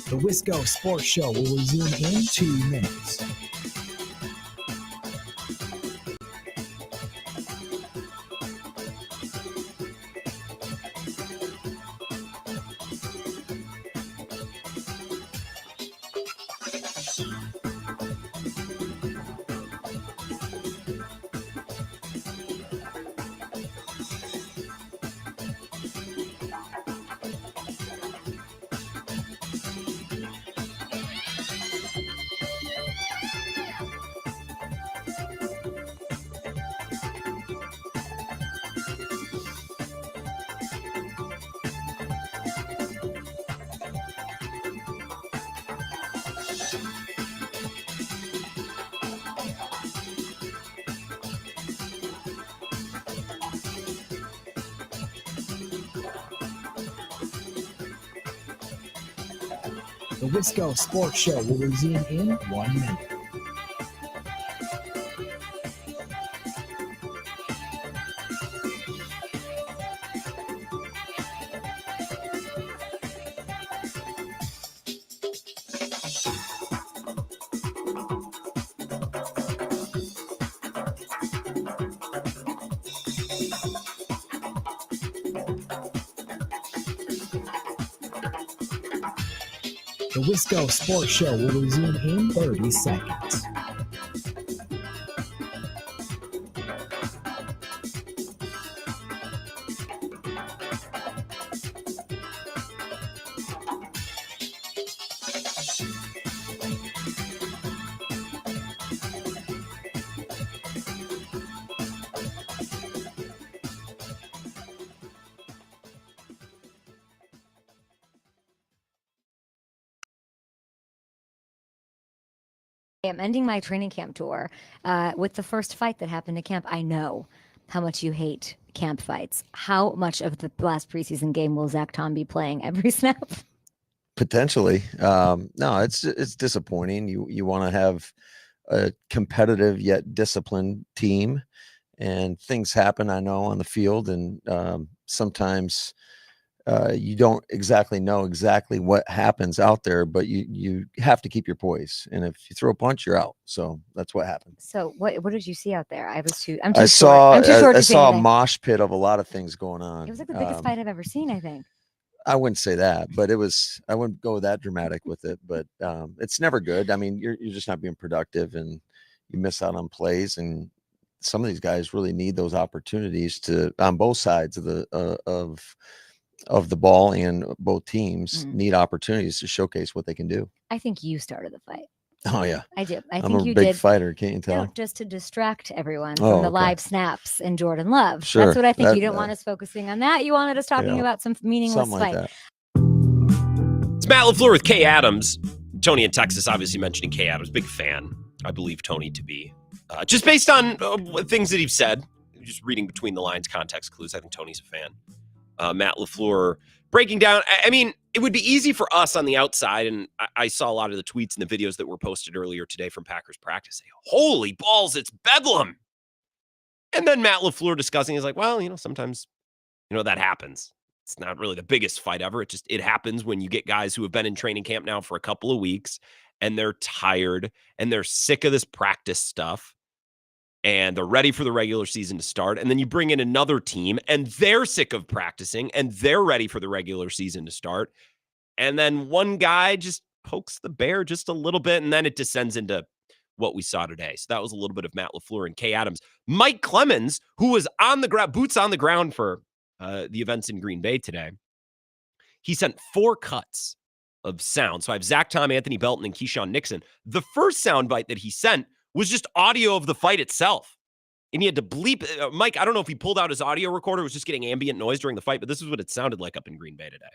The Wisco Sports Show will resume in 2 minutes. The Wisco Sports Show will resume in 1 minute. The Wisco Sports Show will resume in 30 seconds. I'm ending my training camp tour with the first fight that happened at camp. I know how much you hate camp fights. How much of the last preseason game will Zach Tom be playing every snap? Potentially. No, it's disappointing. You want to have a competitive yet disciplined team, and things happen, I know, on the field, and sometimes you don't exactly know exactly what happens out there, but you have to keep your poise, and if you throw a punch, you're out. So that's what happened. So what did you see out there? I'm too I saw short. I'm too short I to see saw a anything. mosh pit of a lot of things going on. It was like the biggest fight I've ever seen, I think. I wouldn't say that, but I wouldn't go that dramatic with it, but it's never good. I mean, you're just not being productive, and you miss out on plays, and some of these guys really need those opportunities to, on both sides of the of the ball, and both teams need opportunities to showcase what they can do. I think you started the fight. Oh yeah, I do. I'm think a you big did. fighter. Can't you tell? No, just to distract everyone from the okay. live snaps and Jordan Love. Sure. That's what I think. That- You didn't want us focusing on that. You wanted us talking Yeah. about some meaningless Something like fight. that. It's Matt LaFleur with Kay Adams. Tony in Texas, obviously mentioning Kay Adams. Big fan, I believe Tony to be. Just based on things that he's said, just reading between the lines, context clues, I think Tony's a fan. Matt LaFleur breaking down. I mean, it would be easy for us on the outside, and I saw a lot of the tweets and the videos that were posted earlier today from Packers practice. Say, holy balls, it's bedlam. And then Matt LaFleur discussing is like, well, sometimes, that happens. It's not really the biggest fight ever. It happens when you get guys who have been in training camp now for a couple of weeks, and they're tired and they're sick of this practice stuff, and they're ready for the regular season to start. And then you bring in another team and they're sick of practicing and they're ready for the regular season to start. And then one guy just pokes the bear just a little bit, and then it descends into what we saw today. So that was a little bit of Matt LaFleur and Kay Adams. Mike Clemens, who was on the ground, boots on the ground for the events in Green Bay today, he sent 4 cuts of sound. So I have Zach Tom, Anthony Belton, and Keyshawn Nixon. The first soundbite that he sent was just audio of the fight itself. And he had to bleep. Mike, I don't know if he pulled out his audio recorder, was just getting ambient noise during the fight, but this is what it sounded like up in Green Bay today.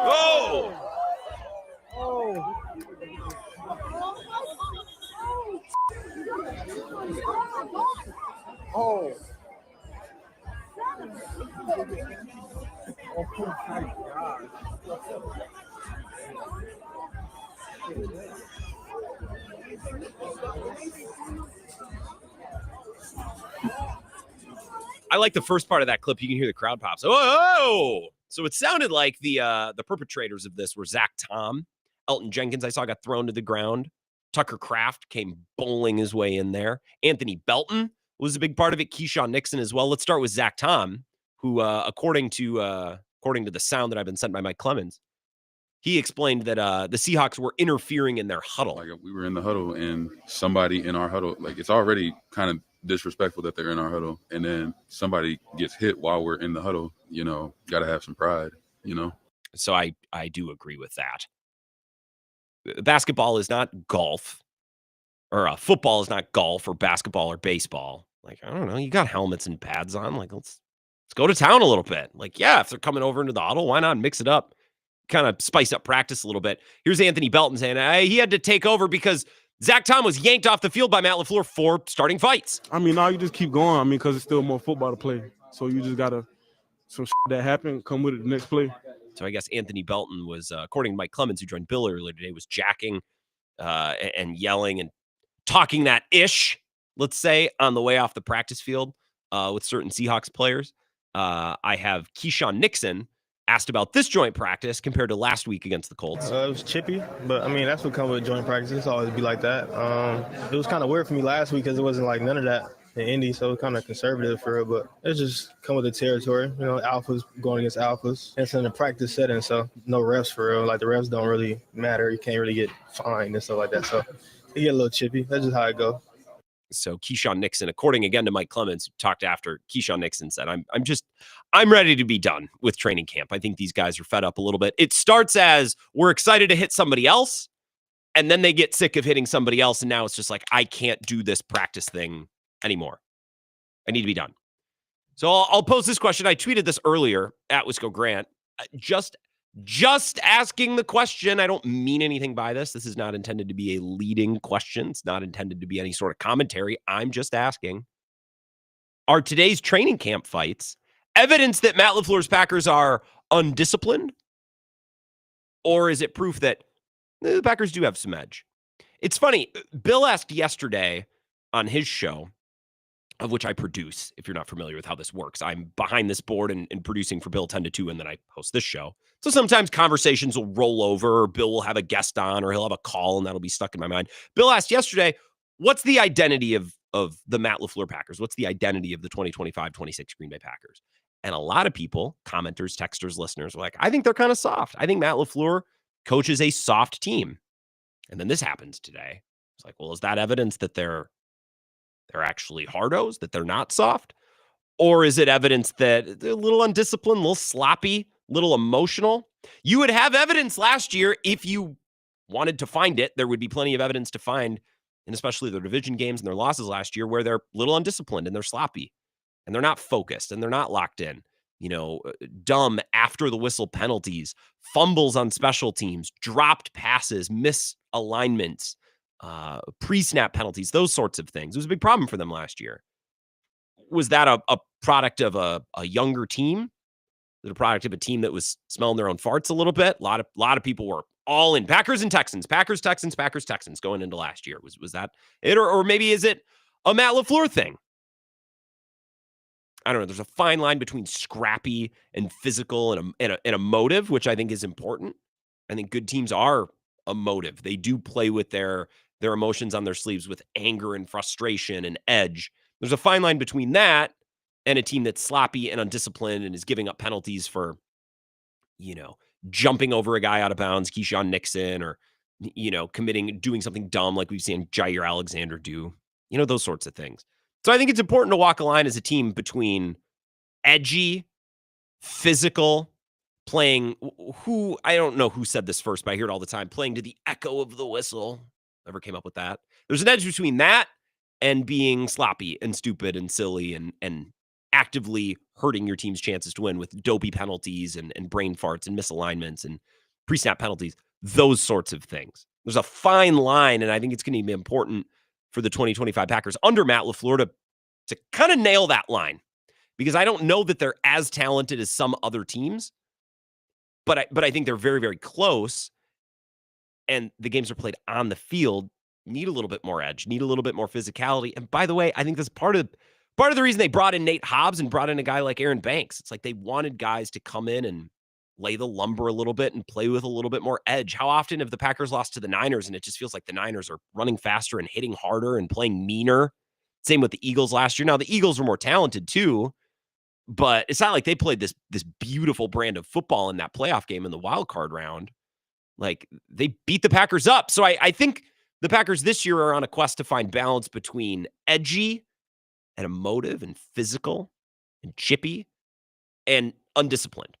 Oh! Oh. I like the first part of that clip. You can hear the crowd pops. Oh! So it sounded like the perpetrators of this were Zach Tom, Elton Jenkins, I saw got thrown to the ground. Tucker Kraft came bowling his way in there. Anthony Belton was a big part of it. Keyshawn Nixon as well. Let's start with Zach Tom, who, according to the sound that I've been sent by Mike Clemens, he explained that the Seahawks were interfering in their huddle. Like, we were in the huddle, and somebody in our huddle, like, it's already kind of disrespectful that they're in our huddle, and then somebody gets hit while we're in the huddle. Got to have some pride. So I do agree with that. Basketball is not golf, or football is not golf or basketball or baseball. Like, I don't know, you got helmets and pads on. Like, let's go to town a little bit. Like, yeah, if they're coming over into the huddle, why not mix it up? Kind of spice up practice a little bit. Here's Anthony Belton saying he had to take over because Zach Tom was yanked off the field by Matt LaFleur for starting fights. I mean, now you just keep going. Because it's still more football to play. So you just got to, some that happened, come with it the next play. So I guess Anthony Belton was, according to Mike Clemens, who joined Bill earlier today, was jacking and yelling and talking that ish, let's say, on the way off the practice field with certain Seahawks players. I have Keyshawn Nixon asked about this joint practice compared to last week against the Colts. It was chippy, but I mean, that's what comes with joint practice. It's always be like that. It was kind of weird for me last week because it wasn't like none of that in Indy, so it was kind of conservative for it, but it just come with the territory. Alphas going against alphas. It's in a practice setting, so no refs for real. Like, the refs don't really matter. You can't really get fined and stuff like that, so you get a little chippy. That's just how it goes. So Keyshawn Nixon, according again to Mike Clemens, who talked after, Keyshawn Nixon said, I'm ready to be done with training camp. I think these guys are fed up a little bit. It starts as we're excited to hit somebody else, and then they get sick of hitting somebody else, and now it's just like, I can't do this practice thing anymore. I need to be done. So I'll pose this question. I tweeted this earlier at Wisco Grant. Just asking the question. I don't mean anything by this. This is not intended to be a leading question. It's not intended to be any sort of commentary. I'm just asking, are today's training camp fights evidence that Matt LaFleur's Packers are undisciplined? Or is it proof that the Packers do have some edge? It's funny. Bill asked yesterday on his show, of which I produce, if you're not familiar with how this works. I'm behind this board and producing for Bill 10 to 2, and then I host this show. So sometimes conversations will roll over, or Bill will have a guest on, or he'll have a call, and that'll be stuck in my mind. Bill asked yesterday, what's the identity of the Matt LaFleur Packers? What's the identity of the 2025-26 Green Bay Packers? And a lot of people, commenters, texters, listeners, were like, I think they're kind of soft. I think Matt LaFleur coaches a soft team. And then this happens today. It's like, well, is that evidence that they're actually hardos, that they're not soft? Or is it evidence that they're a little undisciplined, a little sloppy, a little emotional? You would have evidence last year if you wanted to find it. There would be plenty of evidence to find, and especially their division games and their losses last year, where they're a little undisciplined and they're sloppy and they're not focused and they're not locked in. Dumb after the whistle penalties, fumbles on special teams, dropped passes, misalignments, pre-snap penalties, those sorts of things. It was a big problem for them last year. Was that a product of a younger team? Was it a product of a team that was smelling their own farts a little bit? A lot of people were all in. Packers and Texans, Packers, Texans, Packers, Texans going into last year. Was that it? Or maybe is it a Matt LaFleur thing? I don't know. There's a fine line between scrappy and physical and emotive, which I think is important. I think good teams are emotive. They do play with their emotions on their sleeves, with anger and frustration and edge. There's a fine line between that and a team that's sloppy and undisciplined and is giving up penalties for, jumping over a guy out of bounds, Keyshawn Nixon, or, doing something dumb like we've seen Jair Alexander do, those sorts of things. So I think it's important to walk a line as a team between edgy, physical, playing, I don't know who said this first, but I hear it all the time, playing to the echo of the whistle. Never came up with that. There's an edge between that and being sloppy and stupid and silly and actively hurting your team's chances to win with dopey penalties and brain farts and misalignments and pre-snap penalties, those sorts of things. There's a fine line, and I think it's going to be important for the 2025 Packers under Matt LaFleur to kind of nail that line, because I don't know that they're as talented as some other teams, but I think they're very, very close, and the games are played on the field, need a little bit more edge, need a little bit more physicality. And by the way, I think that's part of the reason they brought in Nate Hobbs and brought in a guy like Aaron Banks. It's like they wanted guys to come in and lay the lumber a little bit and play with a little bit more edge. How often have the Packers lost to the Niners and it just feels like the Niners are running faster and hitting harder and playing meaner? Same with the Eagles last year. Now, the Eagles were more talented too, but it's not like they played this beautiful brand of football in that playoff game in the wild card round. Like, they beat the Packers up. So I think the Packers this year are on a quest to find balance between edgy and emotive and physical and chippy and undisciplined.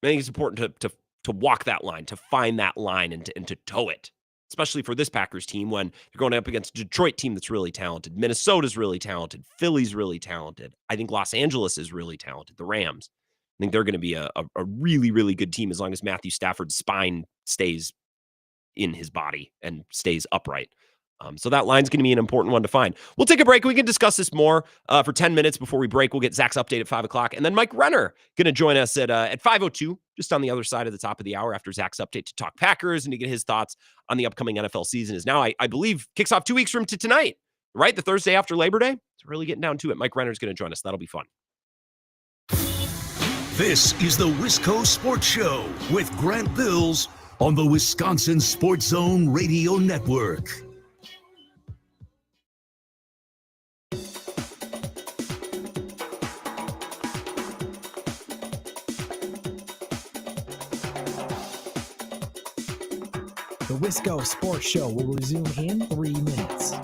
I think it's important to walk that line, to find that line and to toe it, especially for this Packers team when you're going up against a Detroit team that's really talented. Minnesota's really talented. Philly's really talented. I think Los Angeles is really talented. The Rams, I think they're going to be a really, really good team as long as Matthew Stafford's spine stays in his body and stays upright. So that line's going to be an important one to find. We'll take a break. We can discuss this more for 10 minutes before we break. We'll get Zach's update at 5 o'clock. And then Mike Renner going to join us at 5:02, just on the other side of the top of the hour after Zach's update to talk Packers and to get his thoughts on the upcoming NFL season. Is now, I believe, kicks off 2 weeks from tonight, right? The Thursday after Labor Day. It's really getting down to it. Mike Renner's going to join us. That'll be fun. This is the Wisco Sports Show with Grant Bills on the Wisconsin Sports Zone Radio Network. The Wisco Sports Show will resume in 3 minutes.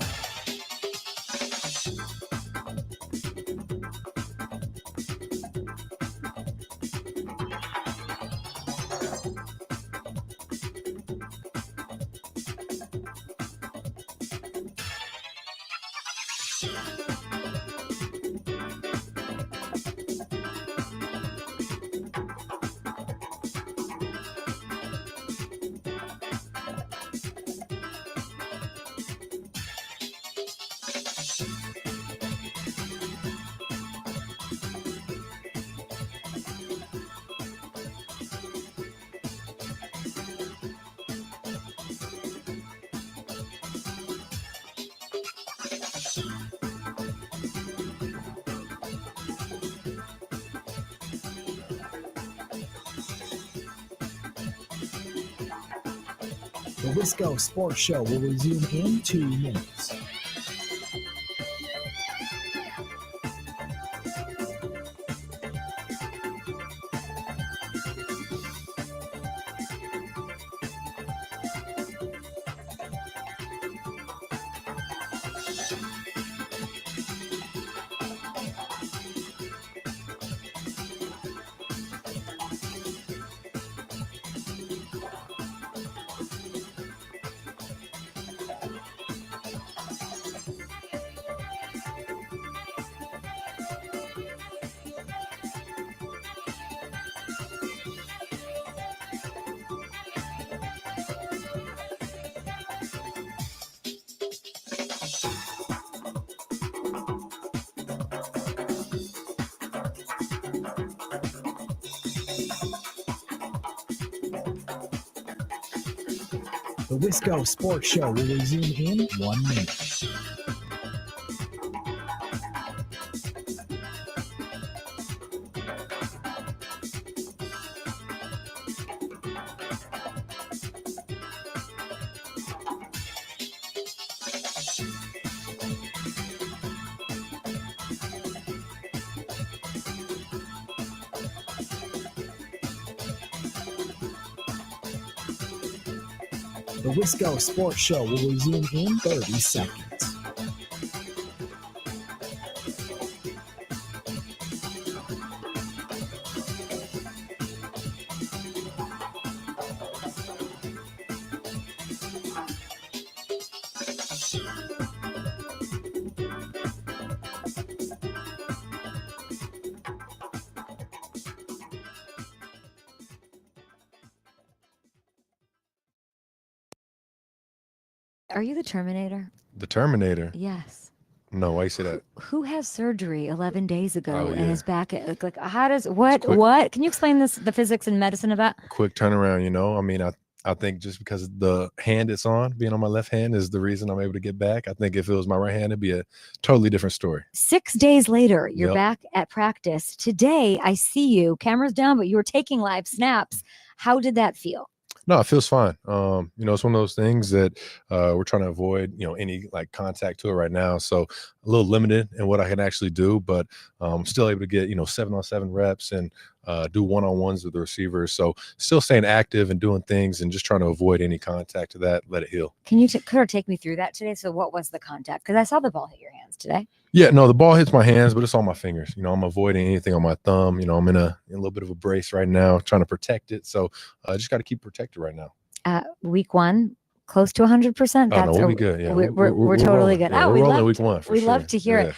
The Wisco Sports Show will resume in 2 minutes. The Wisco Sports Show will resume in 1 minute. The Wisco Sports Show will resume in 30 seconds. Are you the Terminator? The Terminator? Yes. No, why you say that? Who has surgery 11 days ago Oh, and yeah. is back at, like, how does, what? Can you explain the physics and medicine of that? Quick turnaround, you know? I mean, I think just because the hand it's on, being on my left hand, is the reason I'm able to get back. I think if it was my right hand, it'd be a totally different story. 6 days later, you're Yep. back at practice. Today, I see you, cameras down, but you were taking live snaps. How did that feel? No, it feels fine. You know, it's one of those things that we're trying to avoid, you know, any like contact to it right now. So a little limited in what I can actually do, but I'm still able to get, you know, 7-on-7 reps and do one-on-ones with the receivers. So still staying active and doing things and just trying to avoid any contact to that, let it heal. Can you take me through that today? So what was the contact? Because I saw the ball hit your hands today. Yeah, no, the ball hits my hands, but it's on my fingers. You know, I'm avoiding anything on my thumb. You know, I'm in a little bit of a brace right now, trying to protect it. So I just got to keep protected right now. Week 1, close to 100%. Oh, no, we'll be good. Yeah, we're totally rolling. good. Yeah, Oh, we're we rolling love week 1 for we sure. love to hear it.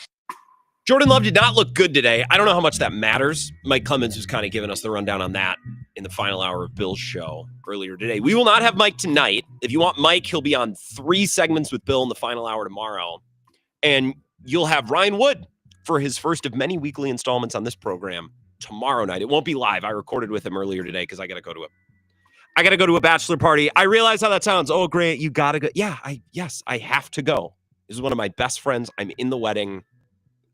Jordan Love did not look good today. I don't know how much that matters. Mike Clemens was kind of giving us the rundown on that in the final hour of Bill's show earlier today. We will not have Mike tonight. If you want Mike, he'll be on 3 segments with Bill in the final hour tomorrow. And you'll have Ryan Wood for his first of many weekly installments on this program tomorrow night. It won't be live. I recorded with him earlier today because I got to go to a bachelor party. I realize how that sounds. Oh, great. You got to go. Yeah, I have to go. This is one of my best friends. I'm in the wedding.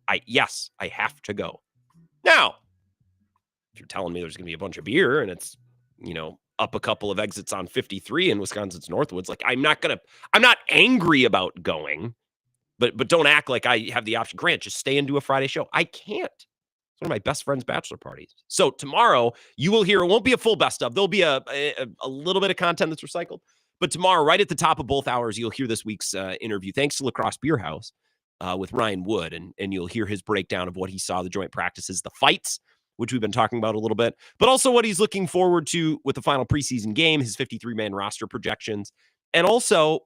I have to go. Now, if you're telling me there's going to be a bunch of beer and it's, you know, up a couple of exits on 53 in Wisconsin's Northwoods, like I'm not angry about going, but don't act like I have the option. Grant, just stay and do a Friday show. I can't. It's one of my best friend's bachelor parties. So tomorrow you will hear, it won't be a full best of. There'll be a little bit of content that's recycled. But tomorrow, right at the top of both hours, you'll hear this week's interview. Thanks to Lacrosse Beer House with Ryan Wood. And you'll hear his breakdown of what he saw, the joint practices, the fights, which we've been talking about a little bit, but also what he's looking forward to with the final preseason game, his 53-man roster projections. And also,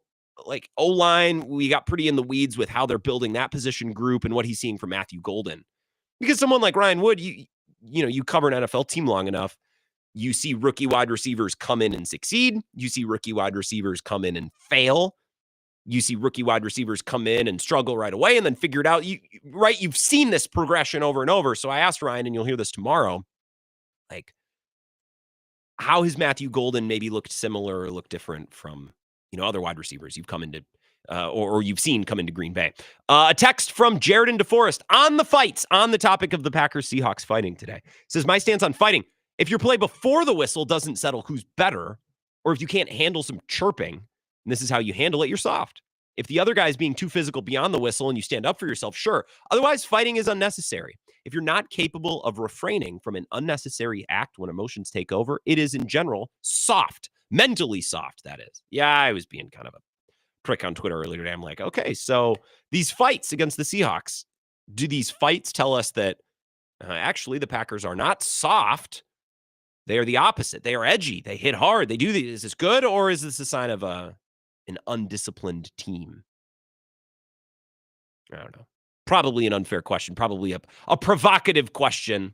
like O-line, we got pretty in the weeds with how they're building that position group and what he's seeing from Matthew Golden. Because someone like Ryan Wood, you know, you cover an NFL team long enough, you see rookie wide receivers come in and succeed. You see rookie wide receivers come in and fail. You see rookie wide receivers come in and struggle right away and then figure it out. You've seen this progression over and over. So I asked Ryan, and you'll hear this tomorrow, like, how has Matthew Golden maybe looked similar or looked different from, you know, other wide receivers you've come into or you've seen come into Green Bay. A text from Jared in DeForest on the fights, on the topic of the Packers-Seahawks fighting today. Says, my stance on fighting, if your play before the whistle doesn't settle who's better, or if you can't handle some chirping, and this is how you handle it, you're soft. If the other guy is being too physical beyond the whistle and you stand up for yourself, sure. Otherwise, fighting is unnecessary. If you're not capable of refraining from an unnecessary act when emotions take over, it is in general soft, mentally soft, that is. Yeah, I was being kind of a prick on Twitter earlier today. I'm like, okay, so these fights against the Seahawks, do these fights tell us that actually the Packers are not soft? They are the opposite. They are edgy. They hit hard. They do these. Is this good, or is this a sign of an undisciplined team? I don't know. Probably an unfair question. Probably a provocative question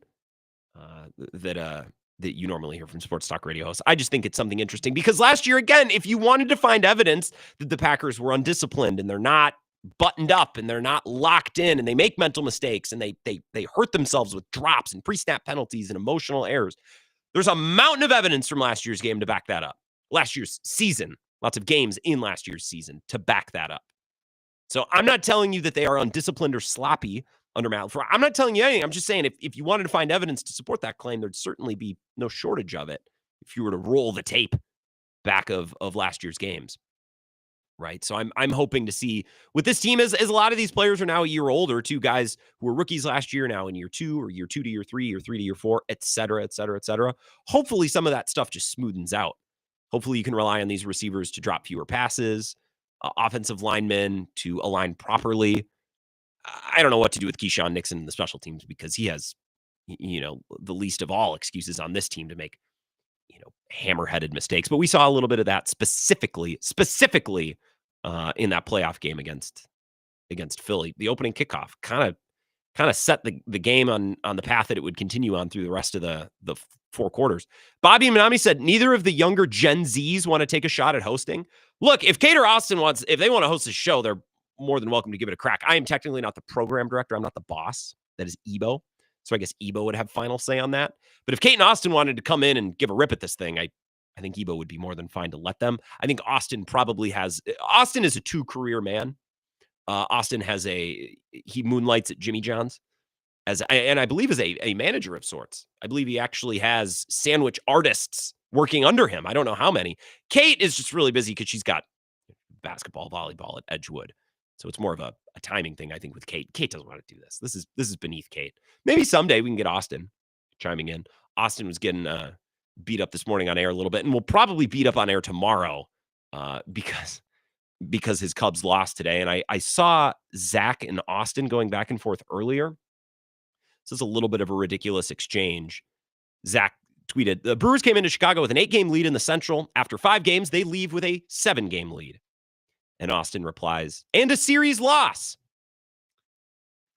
that you normally hear from sports talk radio hosts. I just think it's something interesting because last year, again, if you wanted to find evidence that the Packers were undisciplined and they're not buttoned up and they're not locked in and they make mental mistakes and they hurt themselves with drops and pre-snap penalties and emotional errors, there's a mountain of evidence from last year's game to back that up. Last year's season, lots of games in last year's season to back that up. So I'm not telling you that they are undisciplined or sloppy under Matt LaFleur. I'm not telling you anything. I'm just saying if you wanted to find evidence to support that claim, there'd certainly be no shortage of it if you were to roll the tape back of last year's games. Right. So I'm hoping to see with this team as a lot of these players are now a year older, two guys who were rookies last year now in year 2 or year 2 to year 3 or 3 to year 4, et cetera, et cetera, et cetera. Hopefully some of that stuff just smoothens out. Hopefully you can rely on these receivers to drop fewer passes, offensive linemen to align properly. I don't know what to do with Keyshawn Nixon in the special teams because he has, the least of all excuses on this team to make, hammer-headed mistakes. But we saw a little bit of that specifically in that playoff game against Philly. The opening kickoff kind of set the game on the path that it would continue on through the rest of the 4 quarters. Bobby Minami said neither of the younger Gen Zs want to take a shot at hosting. Look, if Kate or Austin if they want to host a show, they're more than welcome to give it a crack. I am technically not the program director. I'm not the boss. That is Ebo. So I guess Ebo would have final say on that. But if Kate and Austin wanted to come in and give a rip at this thing, I think Ebo would be more than fine to let them. I think Austin is a 2-career man. Austin he moonlights at Jimmy John's and I believe is a manager of sorts. I believe he actually has sandwich artists working under him. I don't know how many. Kate is just really busy because she's got basketball, volleyball at Edgewood. So it's more of a timing thing, I think, with Kate. Kate doesn't want to do this. This is beneath Kate. Maybe someday we can get Austin chiming in. Austin was getting beat up this morning on air a little bit, and we'll probably beat up on air tomorrow because his Cubs lost today. And I saw Zach and Austin going back and forth earlier. This is a little bit of a ridiculous exchange. Zach tweeted, the Brewers came into Chicago with an 8-game lead in the Central. After 5 games, they leave with a 7-game lead. And Austin replies, and a series loss.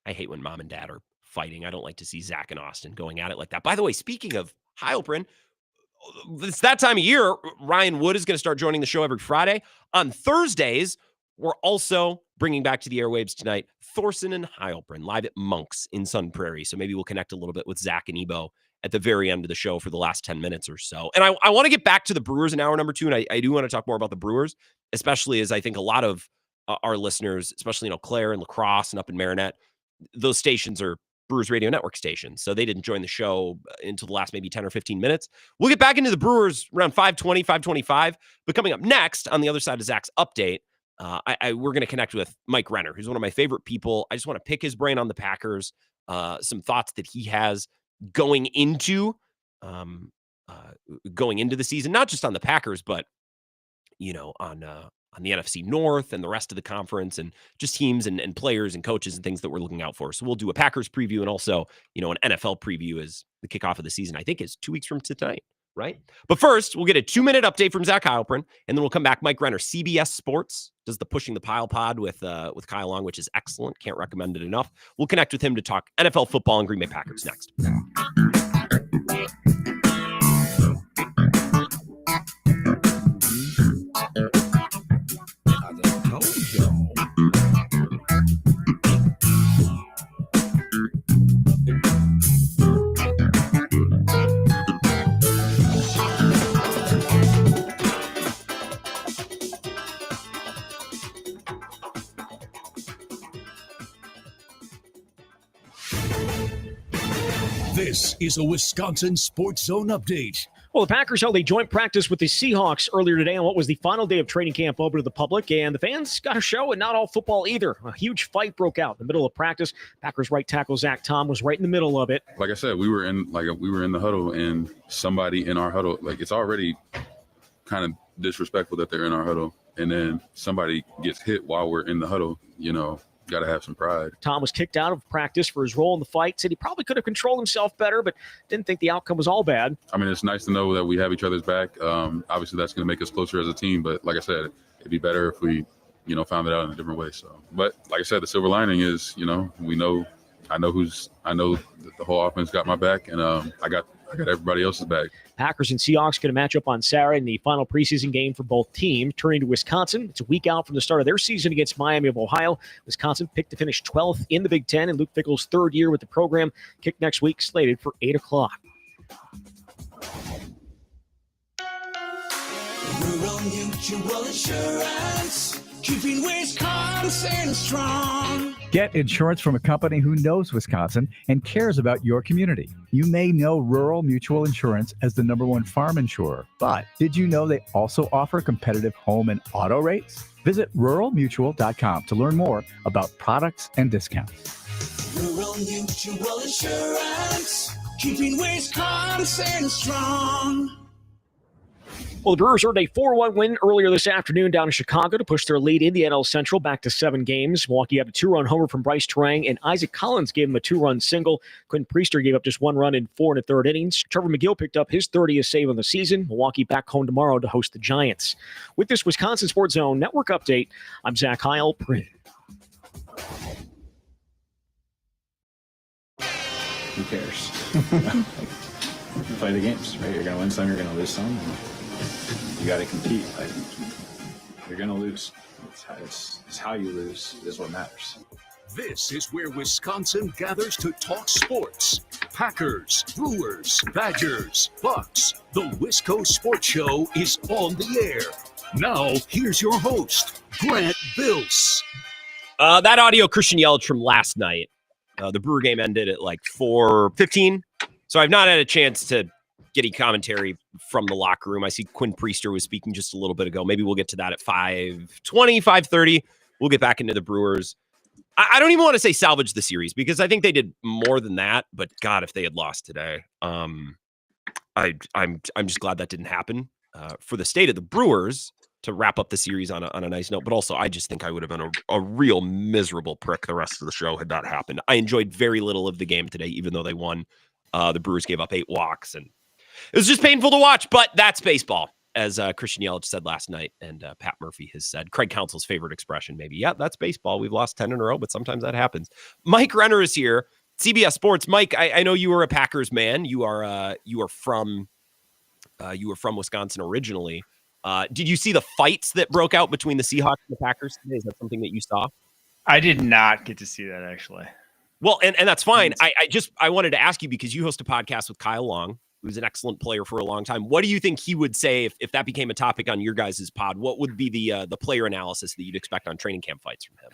I hate when mom and dad are fighting. I don't like to see Zach and Austin going at it like that. By the way, speaking of Heilprin, it's that time of year. Ryan Wood is going to start joining the show every Friday. On Thursdays, we're also bringing back to the airwaves tonight Thorson and Heilprin live at Monk's in Sun Prairie. So maybe we'll connect a little bit with Zach and Ebo at the very end of the show for the last 10 minutes or so. And I want to get back to the Brewers in hour number 2, and I do want to talk more about the Brewers, especially as I think a lot of our listeners, especially, Claire and La Crosse and up in Marinette, those stations are Brewers Radio Network stations. So they didn't join the show until the last maybe 10 or 15 minutes. We'll get back into the Brewers around 5:20, 5:25. But coming up next on the other side of Zach's update, we're going to connect with Mike Renner, who's one of my favorite people. I just want to pick his brain on the Packers, some thoughts that he has going into the season, not just on the Packers, but on the NFC North and the rest of the conference, and just teams and players and coaches and things that we're looking out for. So we'll do a Packers preview and also, an NFL preview as the kickoff of the season, I think, is 2 weeks from tonight, right? But first, we'll get a 2-minute update from Zach Heilprin, and then we'll come back. Mike Renner, CBS Sports, does the Pushing the Pile pod with Kyle Long, which is excellent. Can't recommend it enough. We'll connect with him to talk NFL football and Green Bay Packers next. This is a Wisconsin Sports Zone update. Well, the Packers held a joint practice with the Seahawks earlier today on what was the final day of training camp open to the public, and the fans got a show, and not all football either. A huge fight broke out in the middle of practice. Packers right tackle Zach Tom was right in the middle of it. Like I said, we were in the huddle, and somebody in our huddle, like, it's already kind of disrespectful that they're in our huddle, and then somebody gets hit while we're in the huddle. Got to have some pride. Tom was kicked out of practice for his role in the fight, said he probably could have controlled himself better, but didn't think the outcome was all bad. I mean, it's nice to know that we have each other's back. Obviously, that's going to make us closer as a team, but like I said, it'd be better if we, found it out in a different way. So, but like I said, the silver lining is, I know that the whole offense got my back, and I got everybody else's back. Packers and Seahawks going to match up on Saturday in the final preseason game for both teams. Turning to Wisconsin, it's a week out from the start of their season against Miami of Ohio. Wisconsin picked to finish 12th in the Big Ten, and Luke Fickell's third year with the program. Kick next week, slated for 8 o'clock. Rural Mutual Insurance, keeping Wisconsin strong. Get insurance from a company who knows Wisconsin and cares about your community. You may know Rural Mutual Insurance as the #1 farm insurer, but did you know they also offer competitive home and auto rates? Visit ruralmutual.com to learn more about products and discounts. Rural Mutual Insurance, keeping Wisconsin strong. Well, the Brewers earned a 4-1 win earlier this afternoon down in Chicago to push their lead in the NL Central back to 7 games. Milwaukee had a 2-run homer from Bryce Terang, and Isaac Collins gave him a 2-run single. Quinn Priester gave up just 1 run in 4 1/3 innings. Trevor McGill picked up his 30th save of the season. Milwaukee back home tomorrow to host the Giants. With this Wisconsin Sports Zone Network update, I'm Zach Heil. Who cares? You play the games, right? You're going to win some, you're going to lose some. You got to compete. You're going to lose. It's how you lose is what matters. This is where Wisconsin gathers to talk sports. Packers, Brewers, Badgers, Bucks. The Wisco Sports Show is on the air. Now, here's your host, Grant Bills. That audio Christian Yelich from last night. The Brewer game ended at like 4:15. So I've not had a chance to get any commentary from the locker room. I see Quinn Priester was speaking just a little bit ago. Maybe we'll get to that at 5:20, 5:30. We'll get back into the Brewers. I don't even want to say salvage the series because I think they did more than that. But God, if they had lost today, I'm just glad that didn't happen for the state of the Brewers to wrap up the series on a nice note. But also, I just think I would have been a real miserable prick the rest of the show had that happened. I enjoyed very little of the game today, even though they won. The Brewers gave up 8 walks, and it was just painful to watch, but that's baseball, as Christian Yelich said last night, and Pat Murphy has said. Craig Counsell's favorite expression, maybe. Yeah, that's baseball. We've lost 10 in a row, but sometimes that happens. Mike Renner is here, CBS Sports. Mike, I know you were a Packers man. You are from Wisconsin originally. Did you see the fights that broke out between the Seahawks and the Packers today? Is that something that you saw? I did not get to see that, actually. Well, and that's fine. I wanted to ask you because you host a podcast with Kyle Long, who's an excellent player for a long time. What do you think he would say if that became a topic on your guys' pod? What would be the player analysis that you'd expect on training camp fights from him?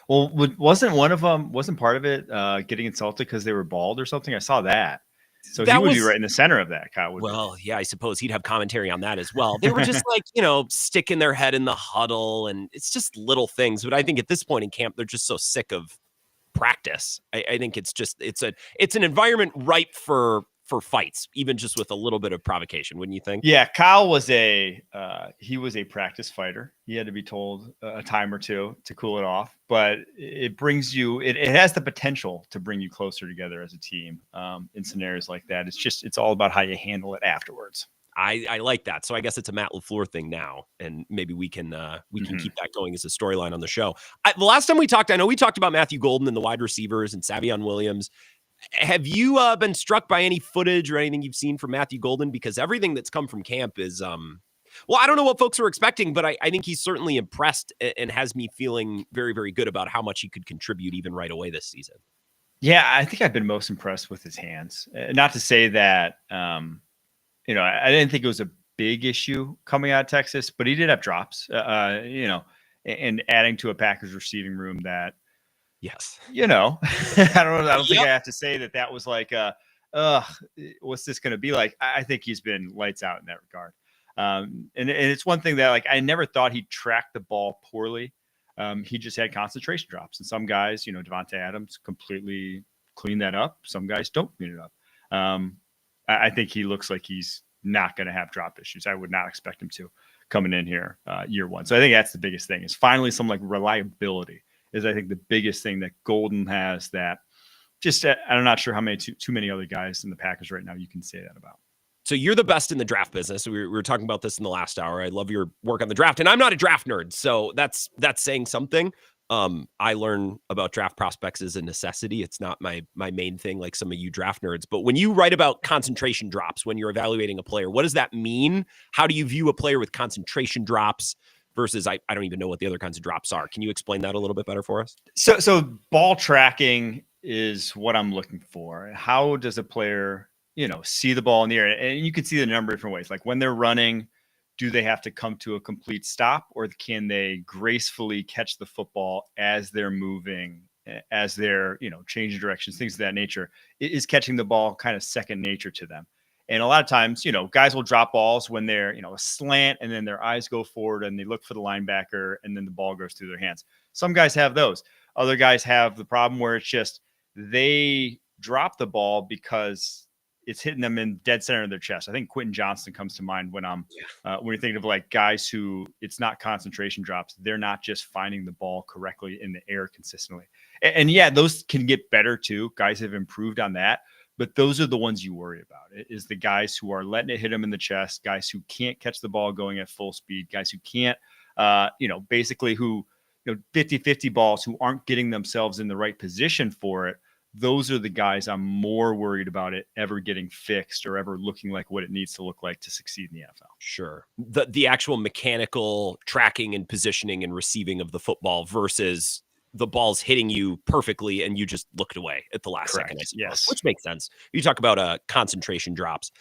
Well, wasn't part of it getting insulted because they were bald or something? I saw that. So he would be right in the center of that, Kyle. Well, yeah, I suppose he'd have commentary on that as well. They were just like, sticking their head in the huddle, and it's just little things. But I think at this point in camp, they're just so sick of practice. I think it's an environment ripe for fights, even just with a little bit of provocation, wouldn't you think? Yeah, Kyle was a practice fighter. He had to be told a time or two to cool it off, but it brings you, it has the potential to bring you closer together as a team in scenarios like that. It's all about how you handle it afterwards. I like that. So I guess it's a Matt LaFleur thing now, and maybe we can keep that going as a storyline on the show. The last time we talked, I know we talked about Matthew Golden and the wide receivers and Savion Williams. Have you been struck by any footage or anything you've seen from Matthew Golden? Because everything that's come from camp is, well, I don't know what folks were expecting, but I think he's certainly impressed and has me feeling very, very good about how much he could contribute even right away this season. Yeah, I think I've been most impressed with his hands. Not to say that, I didn't think it was a big issue coming out of Texas, but he did have drops, and adding to a Packers receiving room that, yes, I don't think I have to say that was like a what's this going to be like? I think he's been lights out in that regard. And it's one thing that, like, I never thought he'd track the ball poorly. He just had concentration drops, and some guys, Devontae Adams completely cleaned that up. Some guys don't clean it up. I think he looks like he's not going to have drop issues. I would not expect him to coming in here year one. So I think that's the biggest thing, is finally some like reliability is, I think, the biggest thing that Golden has that just, I'm not sure how many, too many other guys in the Packers right now you can say that about. So you're the best in the draft business. We were talking about this in the last hour. I love your work on the draft, and I'm not a draft nerd, so that's saying something. I learn about draft prospects as a necessity. It's not my main thing, like some of you draft nerds. But when you write about concentration drops, when you're evaluating a player, what does that mean? How do you view a player with concentration drops versus I don't even know what the other kinds of drops are? Can you explain that a little bit better for us? So ball tracking is what I'm looking for. How does a player, see the ball in the air? And you can see the number of different ways. Like when they're running, do they have to come to a complete stop, or can they gracefully catch the football as they're moving, as they're, changing directions, things of that nature? Is catching the ball kind of second nature to them? And a lot of times, guys will drop balls when they're, a slant, and then their eyes go forward and they look for the linebacker, and then the ball goes through their hands. Some guys have those. Other guys have the problem where it's just they drop the ball because it's hitting them in dead center of their chest. I think Quentin Johnston comes to mind when you're thinking of like guys who it's not concentration drops. They're not just finding the ball correctly in the air consistently. And yeah, those can get better too. Guys have improved on that, but those are the ones you worry about. It is the guys who are letting it hit them in the chest, guys who can't catch the ball going at full speed, guys who can't, basically who, 50-50 balls, who aren't getting themselves in the right position for it. Those are the guys I'm more worried about it ever getting fixed or ever looking like what it needs to look like to succeed in the NFL. Sure. The actual mechanical tracking and positioning and receiving of the football versus the ball's hitting you perfectly and you just looked away at the last second, I suppose, yes. Which makes sense. You talk about concentration drops.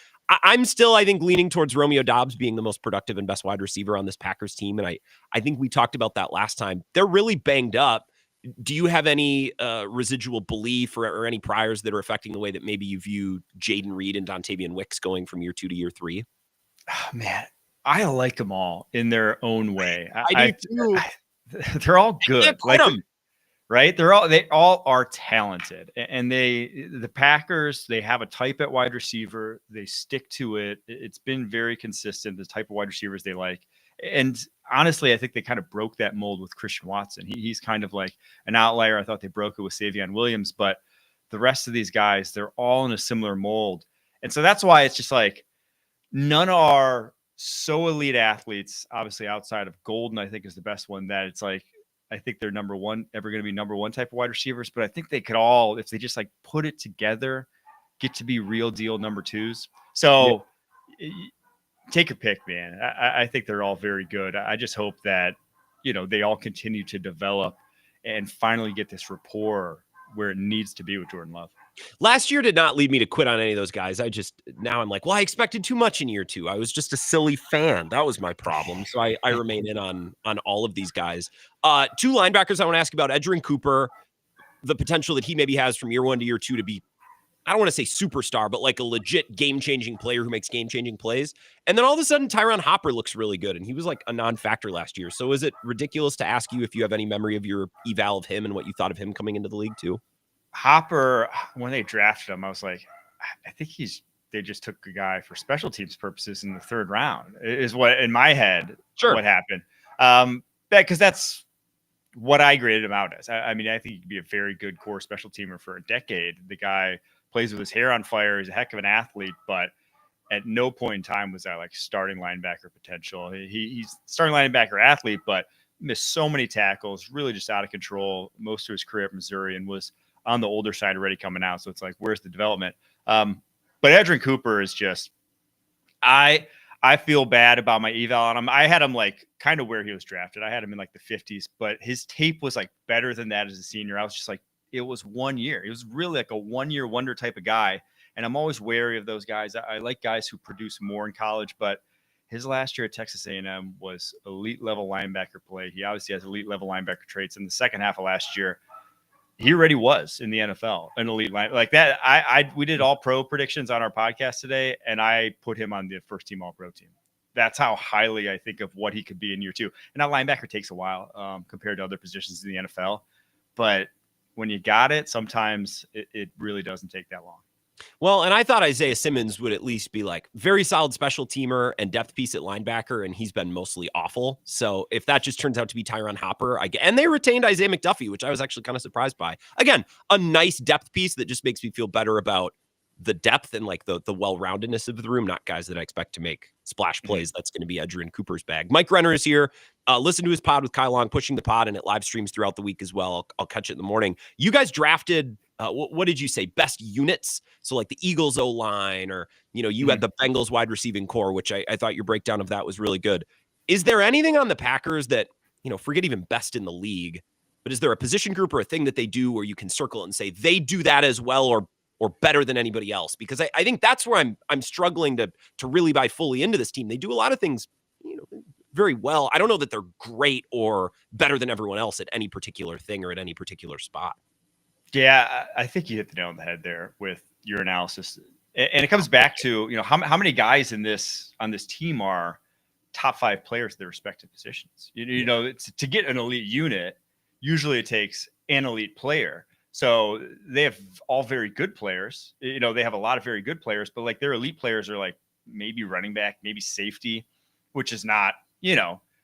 I'm still, I think, leaning towards Romeo Doubs being the most productive and best wide receiver on this Packers team. And I think we talked about that last time. They're really banged up. Do you have any residual belief or any priors that are affecting the way that maybe you view Jaden Reed and Dontavian Wicks going from year 2 to year 3? Oh, man, I like them all in their own way. I do too. They're all good. Right? They all are talented, and the Packers, they have a type at wide receiver. They stick to it. It's been very consistent, the type of wide receivers they like. And honestly, I think they kind of broke that mold with Christian Watson. He's kind of like an outlier. I thought they broke it with Savion Williams, but the rest of these guys, they're all in a similar mold. And so that's why it's just like none are so elite athletes, obviously outside of Golden, I think is the best one, that it's like, I think they're ever going to be number one type of wide receivers, but I think they could all, if they just like put it together, get to be real deal number twos. So take your pick, man. I think they're all very good. I just hope that, they all continue to develop and finally get this rapport where it needs to be with Jordan Love. Last year did not lead me to quit on any of those guys. Now I'm like, well, I expected too much in year 2. I was just a silly fan. That was my problem. So I remain in on all of these guys. 2 linebackers I want to ask about: Edgerrin Cooper, the potential that he maybe has from year 1 to year 2 to be, I don't want to say superstar, but like a legit game-changing player who makes game-changing plays. And then all of a sudden, Tyron Hopper looks really good, and he was like a non-factor last year. So is it ridiculous to ask you if you have any memory of your eval of him and what you thought of him coming into the league too? Hopper, when they drafted him, I was like, I think they just took a guy for special teams purposes in the 3rd round, is what in my head, what happened. Because that's what I graded him out as. I mean, I think he could be a very good core special teamer for a decade. The guy plays with his hair on fire. He's a heck of an athlete, but at no point in time was that like starting linebacker potential. He's starting linebacker athlete, but missed so many tackles, really just out of control most of his career at Missouri, and was on the older side already coming out. So it's like, where's the development? But Edgerrin Cooper is just, I feel bad about my eval on him. I had him like kind of where he was drafted. I had him in like the 50s, but his tape was like better than that as a senior. I was just like, it was 1 year. It was really like a 1-year wonder type of guy. And I'm always wary of those guys. I like guys who produce more in college, but his last year at Texas A&M was elite level linebacker play. He obviously has elite level linebacker traits. In the second half of last year, he already was in the NFL, an elite line like that. We did all pro predictions on our podcast today, and I put him on the first team all pro team. That's how highly I think of what he could be in year 2. And that linebacker takes a while compared to other positions in the NFL. But when you got it, sometimes it really doesn't take that long. Well, and I thought Isaiah Simmons would at least be like very solid special teamer and depth piece at linebacker, and he's been mostly awful. So if that just turns out to be Tyron Hopper, and they retained Isaiah McDuffie, which I was actually kind of surprised by. Again, a nice depth piece that just makes me feel better about the depth and like the well-roundedness of the room, not guys that I expect to make splash plays. That's going to be Edgerrin Cooper's bag. Mike Renner is here. Listen to his pod with Kyle Long, pushing the pod, and it live streams throughout the week as well. I'll catch it in the morning. You guys drafted, what did you say, best units? So like the Eagles O-line, or, you had the Bengals wide receiving core, which I thought your breakdown of that was really good. Is there anything on the Packers that, forget even best in the league, but is there a position group or a thing that they do where you can circle it and say they do that as well or better than anybody else? Because I think that's where I'm struggling to really buy fully into this team. They do a lot of things, very well. I don't know that they're great or better than everyone else at any particular thing or at any particular spot. Yeah, I think you hit the nail on the head there with your analysis. And it comes back to, how many guys on this team are top 5 players at their respective positions. To get an elite unit, usually it takes an elite player. So they have all very good players. They have a lot of very good players, but like their elite players are like maybe running back, maybe safety, which is not,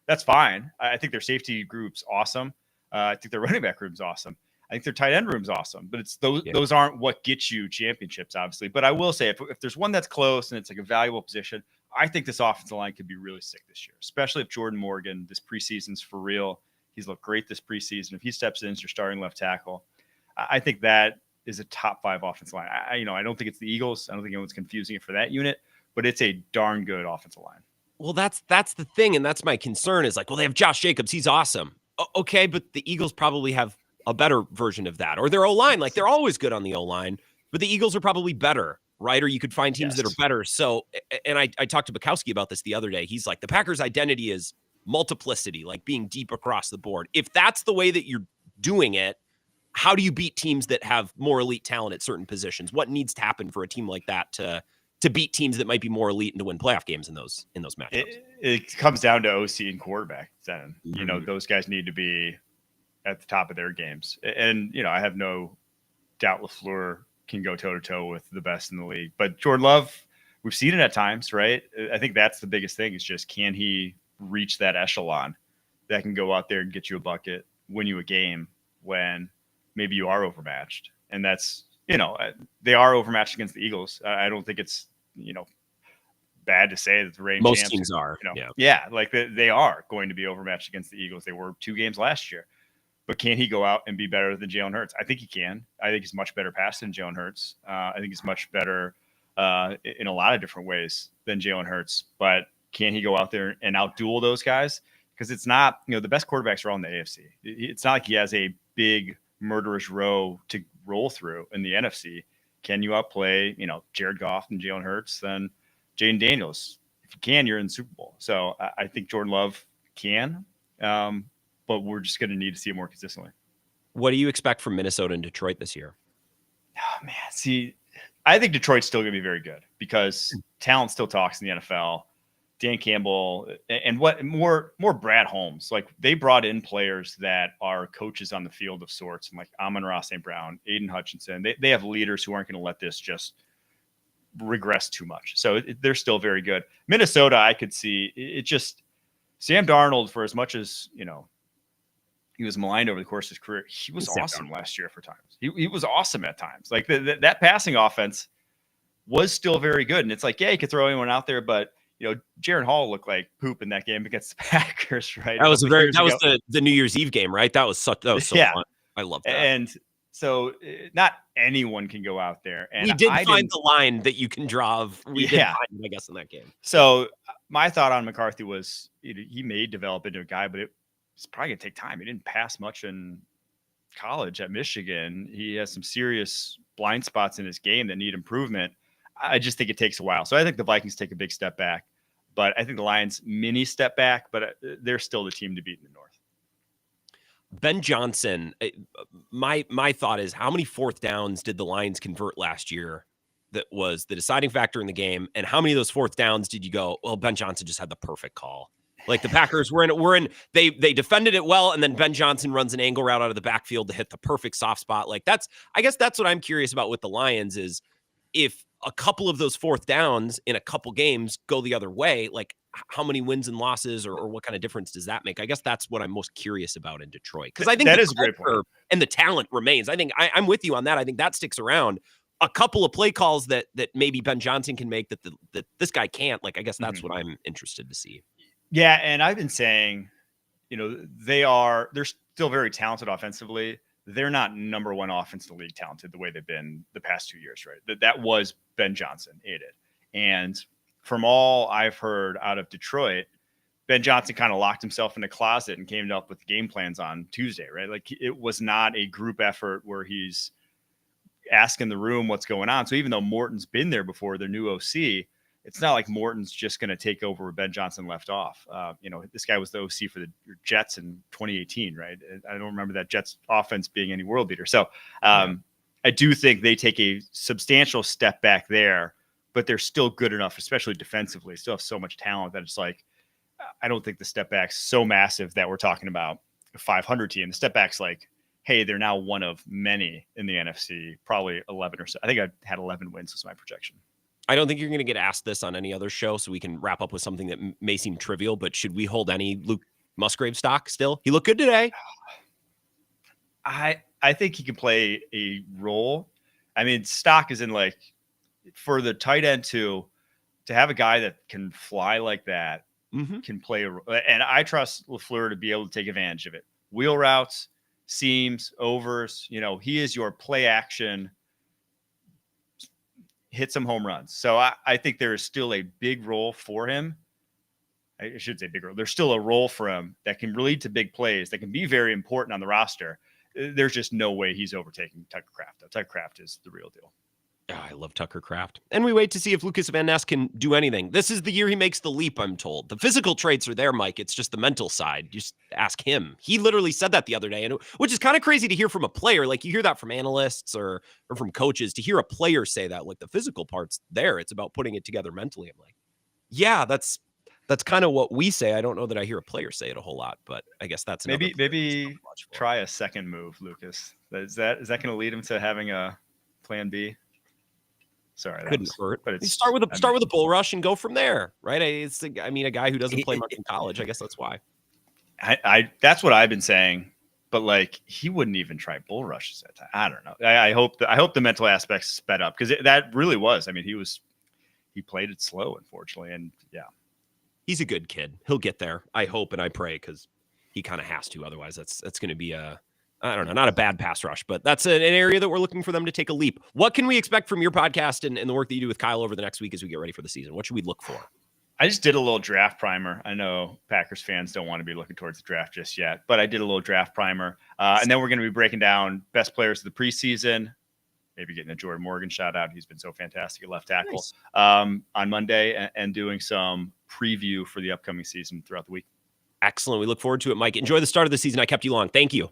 that's fine. I think their safety group's awesome. I think their running back room's awesome. I think their tight end room's awesome, but it's those aren't what gets you championships, obviously. But I will say, if there's one that's close and it's like a valuable position, I think this offensive line could be really sick this year, especially if Jordan Morgan, this preseason's for real. He's looked great this preseason. If he steps in as your starting left tackle, I think that is a top 5 offensive line. I don't think it's the Eagles. I don't think anyone's confusing it for that unit, but it's a darn good offensive line. Well, that's the thing, and that's my concern is like, well, they have Josh Jacobs. He's awesome. Okay, but the Eagles probably have a better version of that. Or their O-line, like they're always good on the O-line, but the Eagles are probably better, right? Or you could find teams that are better. So, and I talked to Bukowski about this the other day. He's like, the Packers' identity is multiplicity, like being deep across the board. If that's the way that you're doing it, how do you beat teams that have more elite talent at certain positions? What needs to happen for a team like that to beat teams that might be more elite and to win playoff games in those matchups? It comes down to OC and quarterback. Then those guys need to be at the top of their games. And I have no doubt LaFleur can go toe to toe with the best in the league. But Jordan Love, we've seen it at times, right? I think that's the biggest thing is just, can he reach that echelon that can go out there and get you a bucket, win you a game when maybe you are overmatched? And that's, they are overmatched against the Eagles. I don't think it's, bad to say that the reigning most champs, teams are. Like they are going to be overmatched against the Eagles. They were 2 games last year. But can he go out and be better than Jalen Hurts? I think he can. I think he's much better passer than Jalen Hurts. I think he's much better in a lot of different ways than Jalen Hurts. But can he go out there and outduel those guys? Because it's not, the best quarterbacks are all in the AFC. It's not like he has a big murderous row to roll through in the NFC. Can you outplay, Jared Goff and Jalen Hurts? Then Jaden Daniels. If you can, you're in the Super Bowl. So I think Jordan Love can. But we're just going to need to see it more consistently. What do you expect from Minnesota and Detroit this year? Oh, man. See, I think Detroit's still going to be very good because talent still talks in the NFL. Dan Campbell and what more Brad Holmes. Like, they brought in players that are coaches on the field of sorts, and like Amon-Ra St. Brown, Aiden Hutchinson. They have leaders who aren't going to let this just regress too much. So they're still very good. Minnesota, I could see it just Sam Darnold, for as much as, he was maligned over the course of his career, he was awesome last year for times. He was awesome at times. Like that passing offense was still very good. And it's like, yeah, you could throw anyone out there, but Jaron Hall looked like poop in that game against the Packers, right? That was the New Year's Eve game, right? That was so fun. I love that. And so not anyone can go out there. And we did find the line that you can draw of. We did find it, I guess, in that game. So my thought on McCarthy was he may develop into a guy, but it's probably going to take time. He didn't pass much in college at Michigan. He has some serious blind spots in his game that need improvement. I just think it takes a while. So I think the Vikings take a big step back, but I think the Lions mini step back, but they're still the team to beat in the North. Ben Johnson, my thought is, how many fourth downs did the Lions convert last year that was the deciding factor in the game? And how many of those fourth downs did you go, well, Ben Johnson just had the perfect call? Like the Packers they defended it well, and then Ben Johnson runs an angle route out of the backfield to hit the perfect soft spot. Like I guess that's what I'm curious about with the Lions is if a couple of those fourth downs in a couple games go the other way, like how many wins and losses or what kind of difference does that make? I guess that's what I'm most curious about in Detroit. Because I think that is a great point. And the talent remains. I think I'm with you on that. I think that sticks around. A couple of play calls that maybe Ben Johnson can make that this guy can't. Like, I guess that's what I'm interested to see. Yeah, and I've been saying, they're still very talented offensively. They're not number one offense in the league talented the way they've been the past 2 years, right? That was Ben Johnson aided. And from all I've heard out of Detroit, Ben Johnson kind of locked himself in a closet and came up with game plans on Tuesday, right? Like it was not a group effort where he's asking the room what's going on. So even though Morton's been there before, their new OC, it's not like Morton's just going to take over where Ben Johnson left off. This guy was the OC for the Jets in 2018, right? I don't remember that Jets offense being any world beater. So I do think they take a substantial step back there, but they're still good enough, especially defensively. Still have so much talent that it's like, I don't think the step back's so massive that we're talking about a 500 team. The step back's like, hey, they're now one of many in the NFC, probably 11 or so. I think I had 11 wins was my projection. I don't think you're going to get asked this on any other show, so we can wrap up with something that may seem trivial, but should we hold any Luke Musgrave stock still? He looked good today. I think he can play a role. I mean, stock is in like, for the tight end to have a guy that can fly like that, can play a role. And I trust LaFleur to be able to take advantage of it. Wheel routes, seams, overs, he is your play action, hit some home runs. So I think there is still a big role for him. I should say big role. There's still a role for him that can lead to big plays that can be very important on the roster. There's just no way he's overtaking Tucker Kraft. Tucker Kraft is the real deal. Oh, I love Tucker Kraft. And we wait to see if Lucas Van Ness can do anything. This is the year he makes the leap, I'm told. The physical traits are there, Mike. It's just the mental side. Just ask him. He literally said that the other day, which is kind of crazy to hear from a player. Like, you hear that from analysts or from coaches. To hear a player say that, like, the physical part's there. It's about putting it together mentally. I'm like, yeah, that's kind of what we say. I don't know that I hear a player say it a whole lot, but I guess that's maybe try a second move, Lucas. Is that going to lead him to having a plan B? Sorry, that couldn't hurt. But it's start with a bull rush and go from there, right? A guy who doesn't play much in college. I guess that's why. I that's what I've been saying. But like, he wouldn't even try bull rushes at that time. I don't know. I hope the mental aspects sped up, because that really was. I mean, he played it slow, unfortunately, and yeah, he's a good kid. He'll get there. I hope and I pray, because he kind of has to. Otherwise, that's going to be I don't know, not a bad pass rush, but that's an area that we're looking for them to take a leap. What can we expect from your podcast and the work that you do with Kyle over the next week as we get ready for the season? What should we look for? I just did a little draft primer. I know Packers fans don't want to be looking towards the draft just yet, but I did a little draft primer. And then we're going to be breaking down best players of the preseason, maybe getting a Jordan Morgan shout out. He's been so fantastic at left tackle on Monday, and doing some preview for the upcoming season throughout the week. Excellent. We look forward to it, Mike. Enjoy the start of the season. I kept you long. Thank you.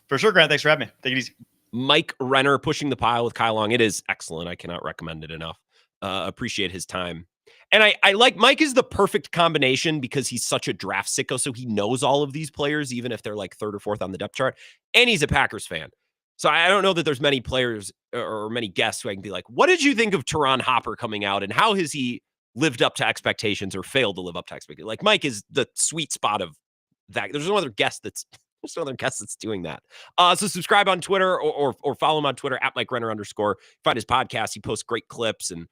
For sure, Grant. Thanks for having me. Take it easy. Mike Renner pushing the pile with Kyle Long. It is excellent. I cannot recommend it enough. Appreciate his time. And I like Mike is the perfect combination, because he's such a draft sicko. So he knows all of these players, even if they're like third or fourth on the depth chart. And he's a Packers fan. So I don't know that there's many players or many guests who I can be like, what did you think of Teron Hopper coming out, and how has he lived up to expectations or failed to live up to expectations? Like, Mike is the sweet spot of that. There's no other guest that's doing that. So subscribe on Twitter or follow him on Twitter at Mike Renner _. Find his podcast. He posts great clips and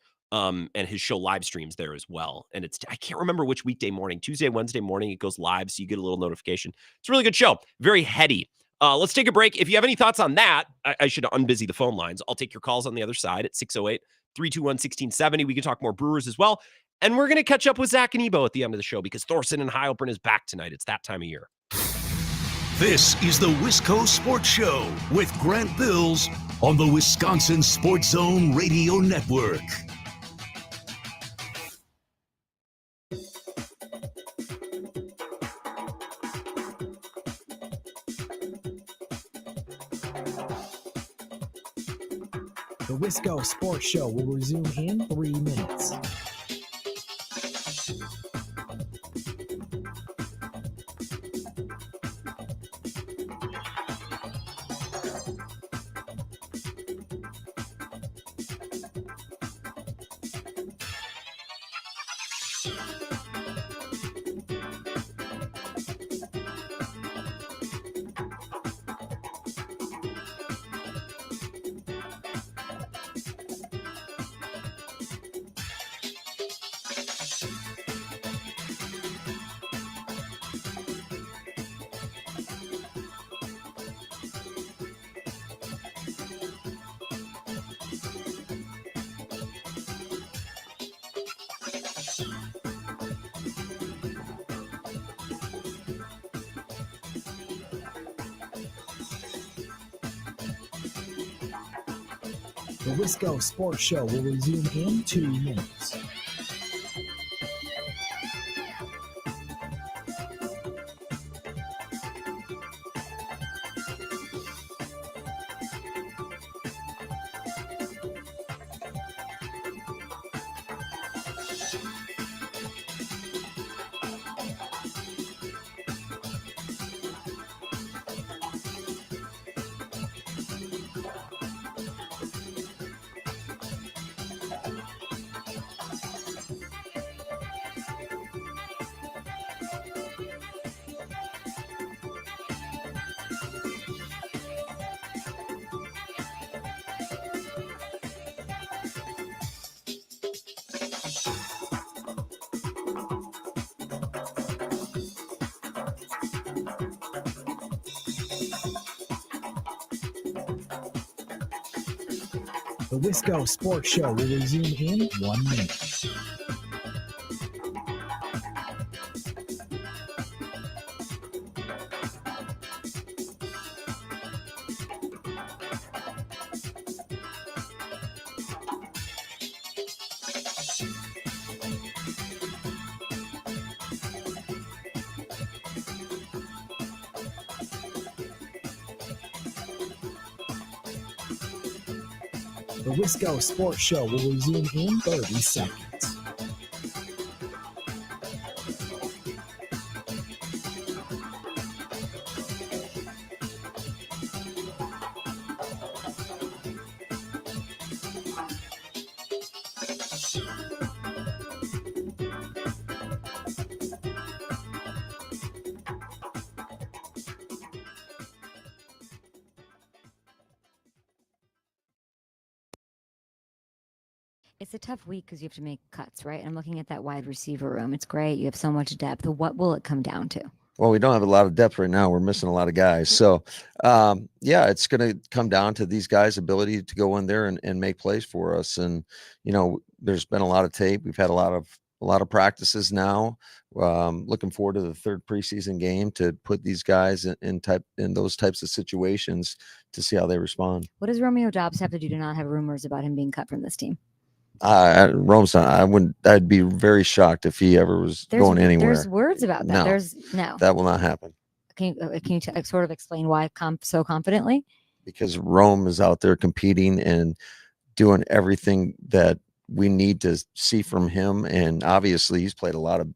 his show live streams there as well. And I can't remember which weekday morning, Tuesday, Wednesday morning, it goes live. So you get a little notification. It's a really good show. Very heady. Let's take a break. If you have any thoughts on that, I should unbusy the phone lines. I'll take your calls on the other side at 608-321-1670. We can talk more Brewers as well. And we're going to catch up with Zach and Ebo at the end of the show, because Thorson and Heilprin is back tonight. It's that time of year. This is the Wisco Sports Show with Grant Bills on the Wisconsin Sports Zone Radio Network. The Wisco Sports Show will resume in 3 minutes. The Wisco Sports Show will resume in 2 minutes. The Wisco Sports Show will resume in 1 minute. The Wisco Sports Show will resume in 30 seconds. It's a tough week because you have to make cuts, right? I'm looking at that wide receiver room. It's great. You have so much depth. What will it come down to? Well, we don't have a lot of depth right now. We're missing a lot of guys. So, yeah, it's going to come down to these guys' ability to go in there and make plays for us. And, there's been a lot of tape. We've had a lot of practices now. Looking forward to the third preseason game to put these guys in those types of situations to see how they respond. What does Romeo Doubs have to do to not have rumors about him being cut from this team? Rome's not. I'd be very shocked if he ever was going anywhere. There's words about that. No, that will not happen. Can you sort of explain why so confidently? Because Rome is out there competing and doing everything that we need to see from him. And obviously he's played a lot of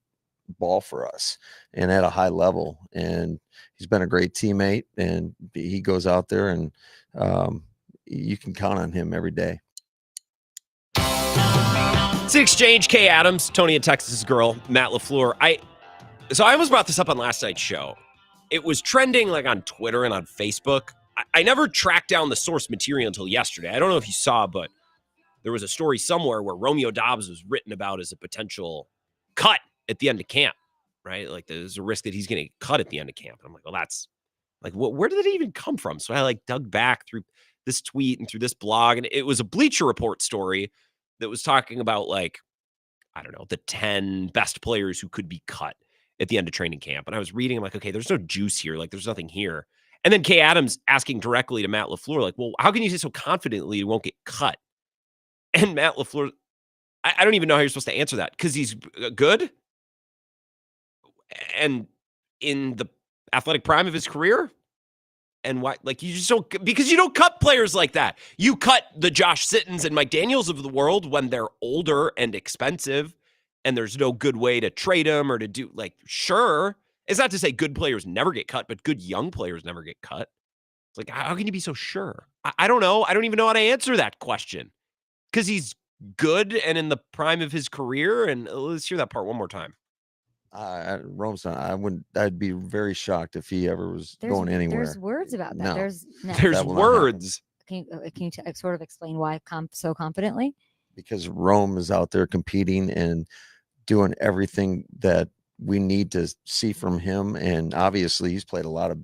ball for us and at a high level. And he's been a great teammate, and he goes out there and you can count on him every day. It's the Exchange. Kay Adams, Tony and Texas girl, Matt LaFleur. I almost brought this up on last night's show. It was trending like on Twitter and on Facebook. I never tracked down the source material until yesterday. I don't know if you saw, but there was a story somewhere where Romeo Doubs was written about as a potential cut at the end of camp, right? Like there's a risk that he's going to get cut at the end of camp. And I'm like, well, that's like, where did it even come from? So I dug back through this tweet and through this blog, and it was a Bleacher Report story that was talking about the 10 best players who could be cut at the end of training camp. And I was reading, I'm like, okay, there's no juice here. Like there's nothing here. And then Kay Adams asking directly to Matt LaFleur, like, well, how can you say so confidently he won't get cut? And Matt LaFleur, I don't even know how you're supposed to answer that, because he's good and in the athletic prime of his career. And why? Like, you just don't, because you don't cut players like that. You cut the Josh Sittons and Mike Daniels of the world when they're older and expensive, and there's no good way to trade them or to do, like, sure. It's not to say good players never get cut, but good young players never get cut. It's like, how can you be so sure? I don't know. I don't even know how to answer that question, because he's good and in the prime of his career. And let's hear that part one more time. Rome's not. I'd be very shocked if he ever was going anywhere. There's words about that. No. There's That will not words. Can you sort of explain why so confidently? Because Rome is out there competing and doing everything that we need to see from him. And obviously he's played a lot of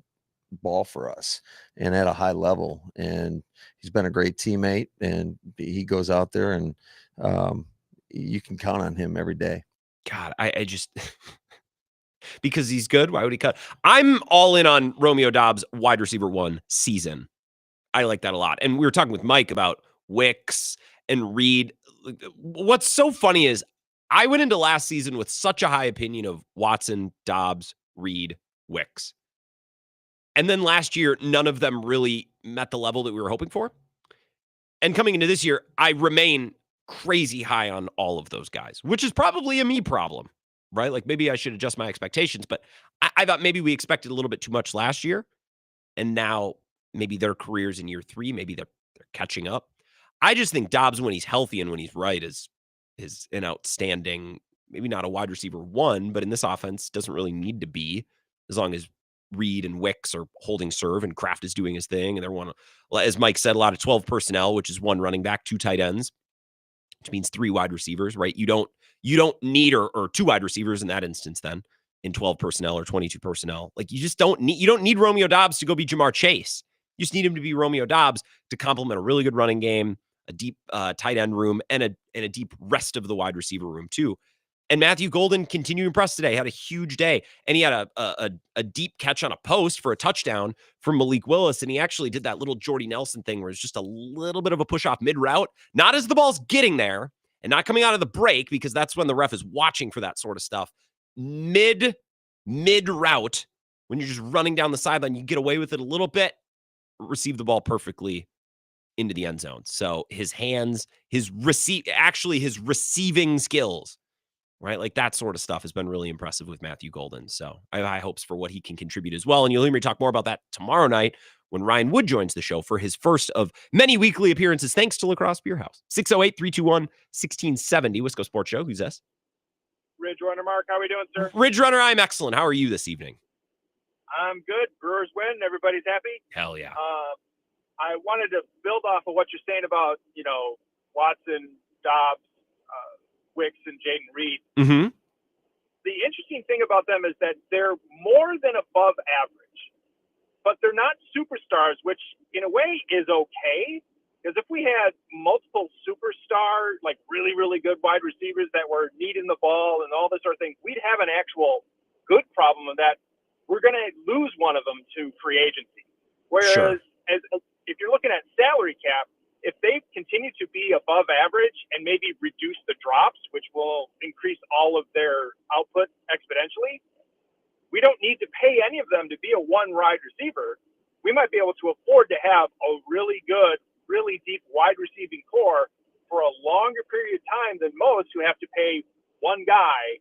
ball for us and at a high level. And he's been a great teammate, and he goes out there and you can count on him every day. God, I just because he's good. Why would he cut? I'm all in on Romeo Doubs wide receiver 1 season. I like that a lot. And we were talking with Mike about Wicks and Reed. What's so funny is I went into last season with such a high opinion of Watson, Doubs, Reed, Wicks. And then last year, none of them really met the level that we were hoping for. And coming into this year, I remain crazy high on all of those guys, which is probably a me problem, right? Like, maybe I should adjust my expectations, but I thought maybe we expected a little bit too much last year. And now maybe their careers in year 3, maybe they're catching up. I just think Doubs, when he's healthy and when he's right, is an outstanding, maybe not a wide receiver 1, but in this offense doesn't really need to be, as long as Reed and Wicks are holding serve and Kraft is doing his thing. And they're as Mike said, a lot of 12 personnel, which is 1 running back, 2 tight ends, which means 3 wide receivers, right? You don't need, or 2 wide receivers in that instance, then in 12 personnel or 22 personnel. Like, you don't need Romeo Doubs to go be Jamar Chase. You just need him to be Romeo Doubs to complement a really good running game, a deep tight end room, and a deep rest of the wide receiver room too. And Matthew Golden continued to impress today, had a huge day. And he had a deep catch on a post for a touchdown from Malik Willis. And he actually did that little Jordy Nelson thing where it's just a little bit of a push off mid route, not as the ball's getting there and not coming out of the break, because that's when the ref is watching for that sort of stuff. Mid route, when you're just running down the sideline, you get away with it a little bit, receive the ball perfectly into the end zone. So his hands, his receiving skills, right? Like, that sort of stuff has been really impressive with Matthew Golden. So I have high hopes for what he can contribute as well. And you'll hear me talk more about that tomorrow night when Ryan Wood joins the show for his first of many weekly appearances, thanks to Lacrosse Beer House. 608-321-1670, Wisco Sports Show. Who's this? Ridge Runner Mark, how are we doing, sir? Ridge Runner, I'm excellent. How are you this evening? I'm good. Brewers win. Everybody's happy. Hell yeah. I wanted to build off of what you're saying about, Watson, Dobbs, Wicks, and Jaden Reed. Mm-hmm. The interesting thing about them is that they're more than above average, but they're not superstars, which in a way is okay. Because if we had multiple superstar, like really, really good wide receivers that were needing the ball and all this sort of thing, we'd have an actual good problem of that. We're going to lose one of them to free agency. Whereas if you're looking at salary cap, if they continue to be above average and maybe reduce the drops, which will increase all of their output exponentially, we don't need to pay any of them to be a one wide receiver. We might be able to afford to have a really good, really deep wide receiving core for a longer period of time than most who have to pay one guy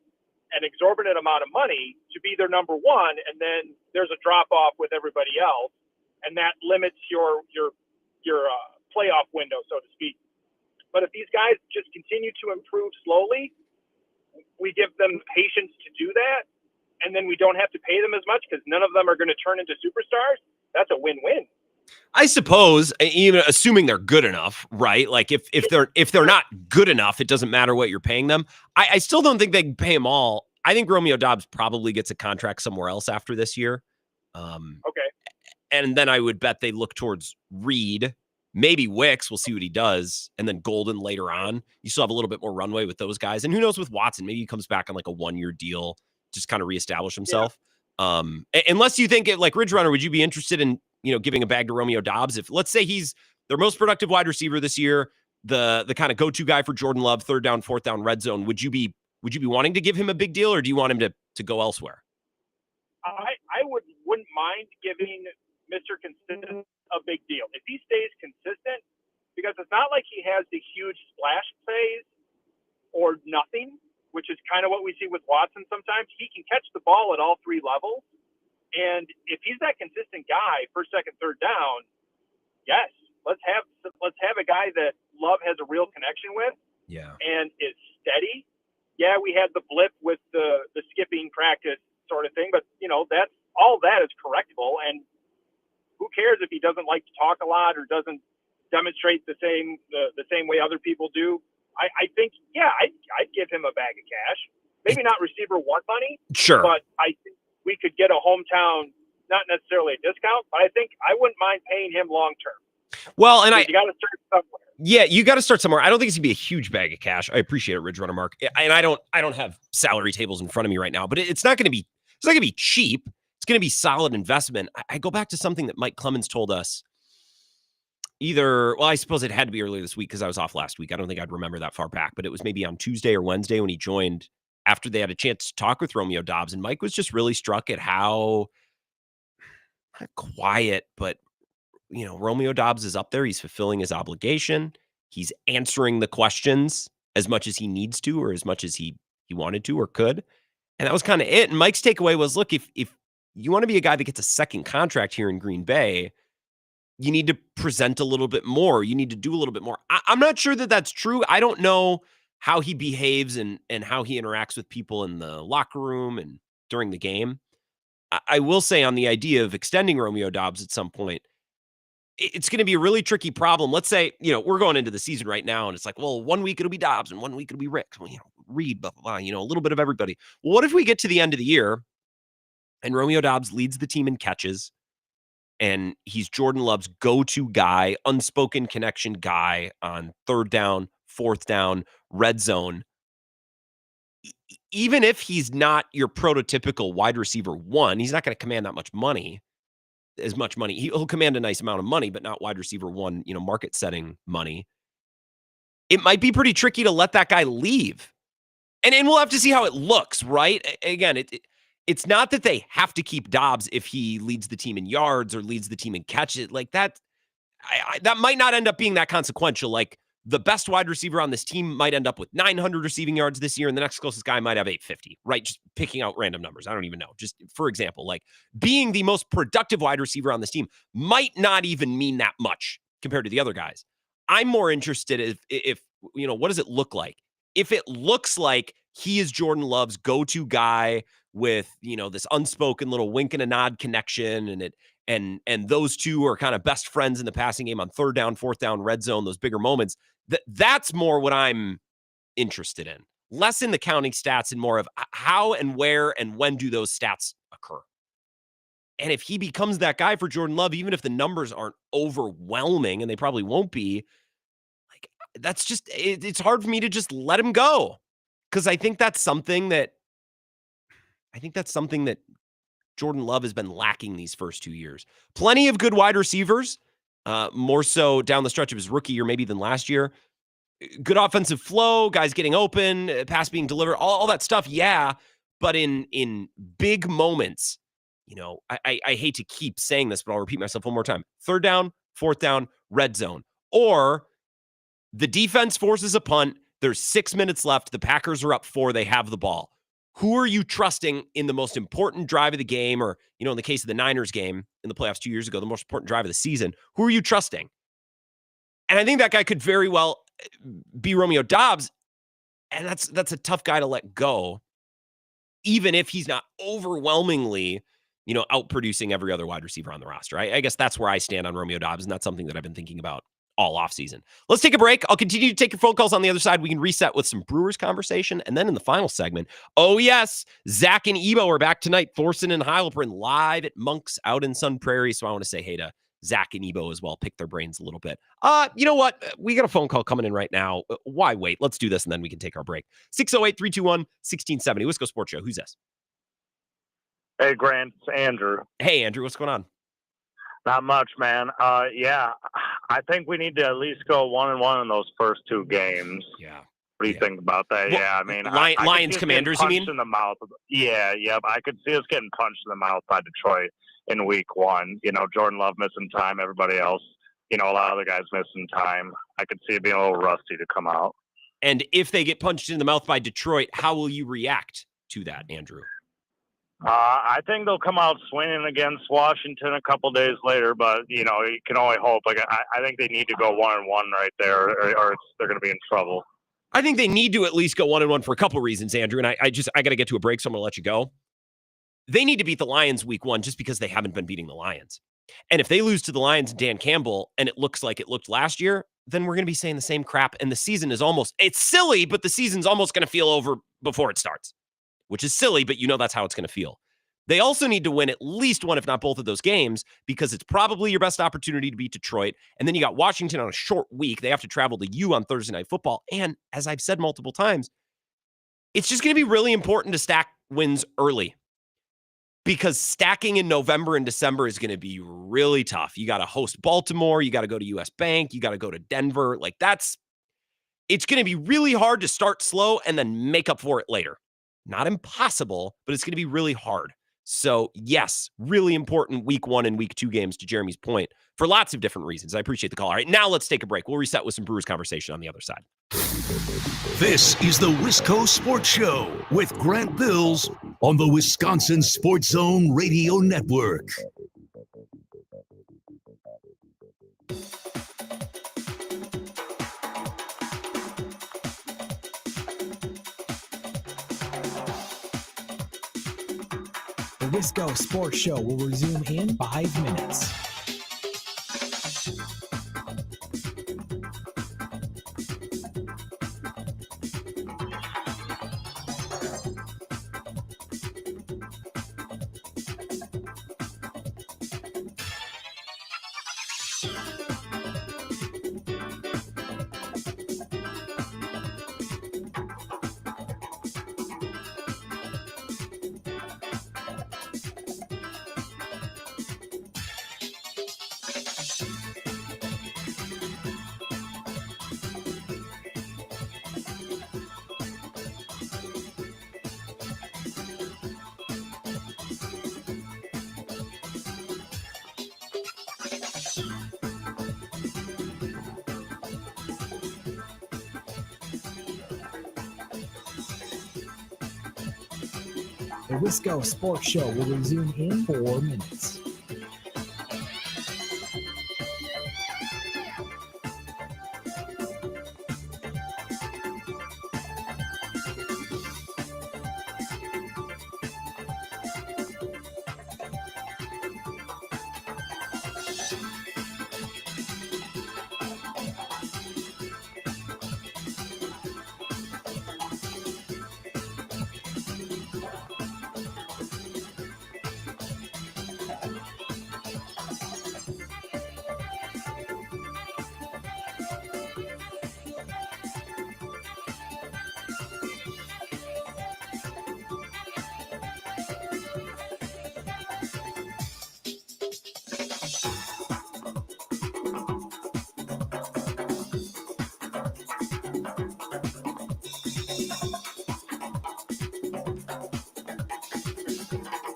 an exorbitant amount of money to be their number one, and then there's a drop off with everybody else, and that limits your playoff window, so to speak. But if these guys just continue to improve slowly, we give them patience to do that, and then we don't have to pay them as much because none of them are going to turn into superstars. That's a win-win. I suppose, even assuming they're good enough, right? Like, if they're not good enough, it doesn't matter what you're paying them. I still don't think they can pay them all. I think Romeo Doubs probably gets a contract somewhere else after this year. Okay. And then I would bet they look towards Reed, maybe Wicks. We'll see what he does. And then Golden later on. You still have a little bit more runway with those guys. And who knows with Watson? Maybe he comes back on like a 1-year deal, just kind of reestablish himself. Yeah. Unless you think like Ridge Runner, would you be interested in, giving a bag to Romeo Doubs? If, let's say, he's their most productive wide receiver this year, the kind of go-to guy for Jordan Love, 3rd down, 4th down, red zone, would you be wanting to give him a big deal, or do you want him to go elsewhere? I wouldn't mind giving Mr. Consistent a big deal. If he stays consistent, because it's not like he has the huge splash plays or nothing, which is kind of what we see with Watson sometimes. He can catch the ball at all three levels. And if he's that consistent guy, first, second, third down, yes, let's have a guy that Love has a real connection with. Yeah. And is steady. Yeah, we had the blip with the skipping practice sort of thing, but that's all that is correctable. And who cares if he doesn't like to talk a lot or doesn't demonstrate the same way other people do? I think, I'd give him a bag of cash. Maybe not receiver one money, Sure, but I think we could get a hometown, not necessarily a discount, but I think I wouldn't mind paying him long term. Well, and you got to start somewhere. Yeah, you got to start somewhere. I don't think it's gonna be a huge bag of cash. I appreciate it, Ridge Runner Mark, and I don't have salary tables in front of me right now, but it's not gonna be cheap. It's gonna be solid investment. I go back to something that Mike Clemens told us. I suppose it had to be earlier this week because I was off last week. I don't think I'd remember that far back, but it was maybe on Tuesday or Wednesday when he joined after they had a chance to talk with Romeo Doubs, and Mike was just really struck at how not quiet, but Romeo Doubs is up there. He's fulfilling his obligation. He's answering the questions as much as he needs to, or as much as he wanted to or could. And that was kind of it. And Mike's takeaway was, look, if you want to be a guy that gets a second contract here in Green Bay, you need to present a little bit more. You need to do a little bit more. I'm not sure that that's true. I don't know how he behaves and how he interacts with people in the locker room and during the game. I will say on the idea of extending Romeo Doubs at some point, it's going to be a really tricky problem. Let's say, we're going into the season right now and it's like, well, 1 week it'll be Doubs and 1 week it'll be Rick. Well, Reed, blah, blah, blah, a little bit of everybody. Well, what if we get to the end of the year and Romeo Doubs leads the team in catches and he's Jordan Love's go-to guy, unspoken connection guy on third down, fourth down, red zone. Even if he's not your prototypical wide receiver one, he's not going to command that much money. He'll command a nice amount of money, but not wide receiver one, market setting money. It might be pretty tricky to let that guy leave. And we'll have to see how it looks, right? Again, it's not that they have to keep Doubs if he leads the team in yards or leads the team in catches. Like that, that might not end up being that consequential. Like the best wide receiver on this team might end up with 900 receiving yards this year, and the next closest guy might have 850, right? Just picking out random numbers. I don't even know. Just for example, like being the most productive wide receiver on this team might not even mean that much compared to the other guys. I'm more interested if what does it look like? If it looks like he is Jordan Love's go-to guy with, this unspoken little wink and a nod connection, and those two are kind of best friends in the passing game on third down, fourth down, red zone, those bigger moments. That's more what I'm interested in. Less in the counting stats and more of how and where and when do those stats occur. And if he becomes that guy for Jordan Love, even if the numbers aren't overwhelming, and they probably won't be, like that's just, it's hard for me to just let him go. Because I think that's something that Jordan Love has been lacking these first 2 years. Plenty of good wide receivers, more so down the stretch of his rookie year maybe than last year. Good offensive flow, guys getting open, pass being delivered, all that stuff, yeah. But in big moments, I hate to keep saying this, but I'll repeat myself one more time. Third down, fourth down, red zone. Or the defense forces a punt. There's 6 minutes left. The Packers are up 4. They have the ball. Who are you trusting in the most important drive of the game? Or, in the case of the Niners game in the playoffs 2 years ago, the most important drive of the season. Who are you trusting? And I think that guy could very well be Romeo Doubs. And that's a tough guy to let go, even if he's not overwhelmingly, outproducing every other wide receiver on the roster. I guess that's where I stand on Romeo Doubs, and that's something that I've been thinking about all offseason. Let's take a break. I'll continue to take your phone calls on the other side. We can reset with some Brewers conversation. And then in the final segment, oh yes, Zach and Ebo are back tonight. Thorson and Heilprin live at Monk's out in Sun Prairie. So I want to say hey to Zach and Ebo as well. Pick their brains a little bit. You know what? We got a phone call coming in right now. Why wait? Let's do this and then we can take our break. 608-321-1670. Wisco Sports Show. Who's this? Hey, Grant. It's Andrew. Hey, Andrew. What's going on? Not much, man. Yeah, I think we need to at least go 1-1 in those first 2 games. Yeah. What do you think about that? Well, yeah, I mean, Lions Commanders, you mean? In the mouth. Yeah, I could see us getting punched in the mouth by Detroit. in week one. Jordan Love missing time, everybody else, a lot of the guys missing time. I could see it being a little rusty to come out. And if they get punched in the mouth by Detroit, how will you react to that, Andrew? I think they'll come out swinging against Washington a couple days later, but you can only hope. I think they need to go 1-1 right there, or they're going to be in trouble. I think they need to at least go 1-1 for a couple reasons, Andrew. And I got to get to a break, so I'm going to let you go. They need to beat the Lions week 1 just because they haven't been beating the Lions. And if they lose to the Lions and Dan Campbell, and it looks like it looked last year, then we're going to be saying the same crap. And the season is it's silly, but the season's almost going to feel over before it starts, which is silly, but that's how it's going to feel. They also need to win at least one, if not both of those games, because it's probably your best opportunity to beat Detroit. And then you got Washington on a short week. They have to travel to you on Thursday Night Football. And as I've said multiple times, it's just going to be really important to stack wins early, because stacking in November and December is going to be really tough. You got to host Baltimore. You got to go to US Bank. You got to go to Denver. It's going to be really hard to start slow and then make up for it later. Not impossible, but it's going to be really hard. So yes, really important week 1 and week 2 games, to Jeremy's point, for lots of different reasons. I appreciate the call. All right, now let's take a break. We'll reset with some Brewers conversation on the other side. This is the Wisco Sports Show with Grant Bills on the Wisconsin Sports Zone Radio Network. The Wisco Sports Show will resume in 5 minutes. The Wisco Sports Show will resume in 4 minutes.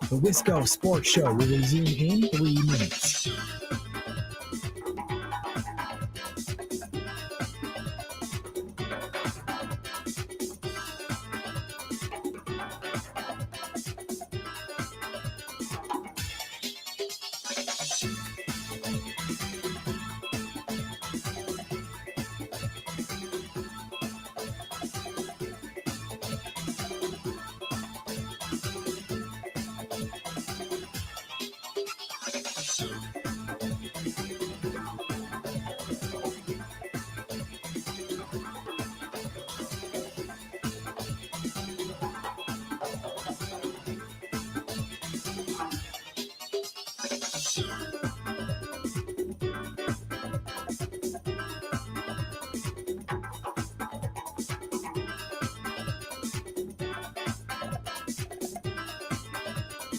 The Wisco Sports Show will resume in 3 minutes.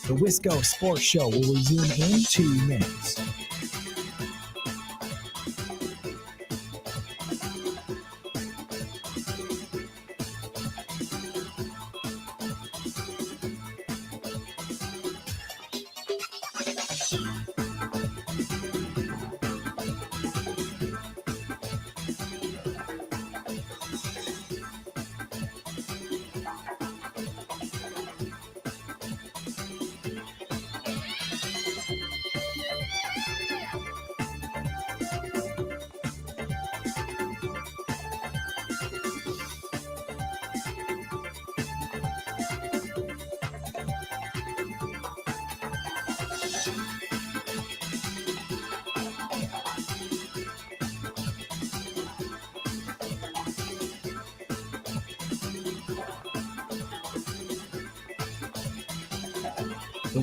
The Wisco Sports Show will resume in 2 minutes. The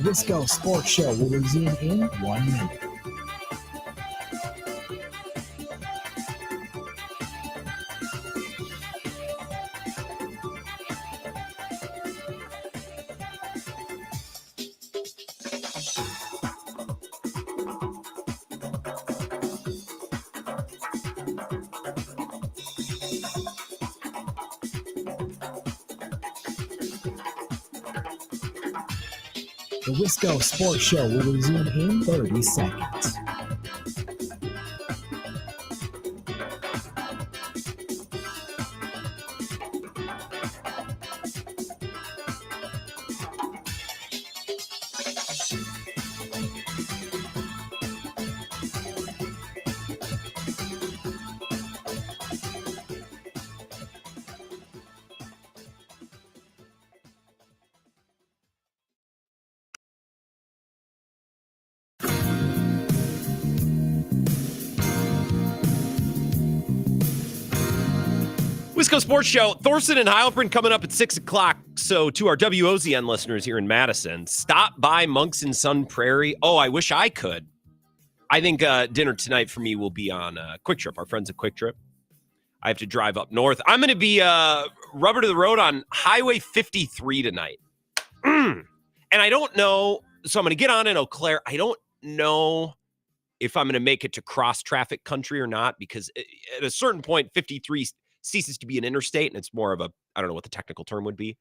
Wisco Sports Show will resume in 1 minute. The Wisco Sports Show will resume in 30 seconds. Wisco Sports Show, Thorson and Heilprin coming up at 6 o'clock. So to our WOZN listeners here in Madison, stop by Monks and Sun Prairie. Oh, I wish I could. I think dinner tonight for me will be on Quick Trip, our friends at Quick Trip. I have to drive up north. I'm going to be rubber to the road on Highway 53 tonight. And I don't know. So I'm going to get on in Eau Claire. I don't know if I'm going to make it to cross traffic country or not, because at a certain point, 53 ceases to be an interstate, and it's more of a, I don't know what the technical term would be.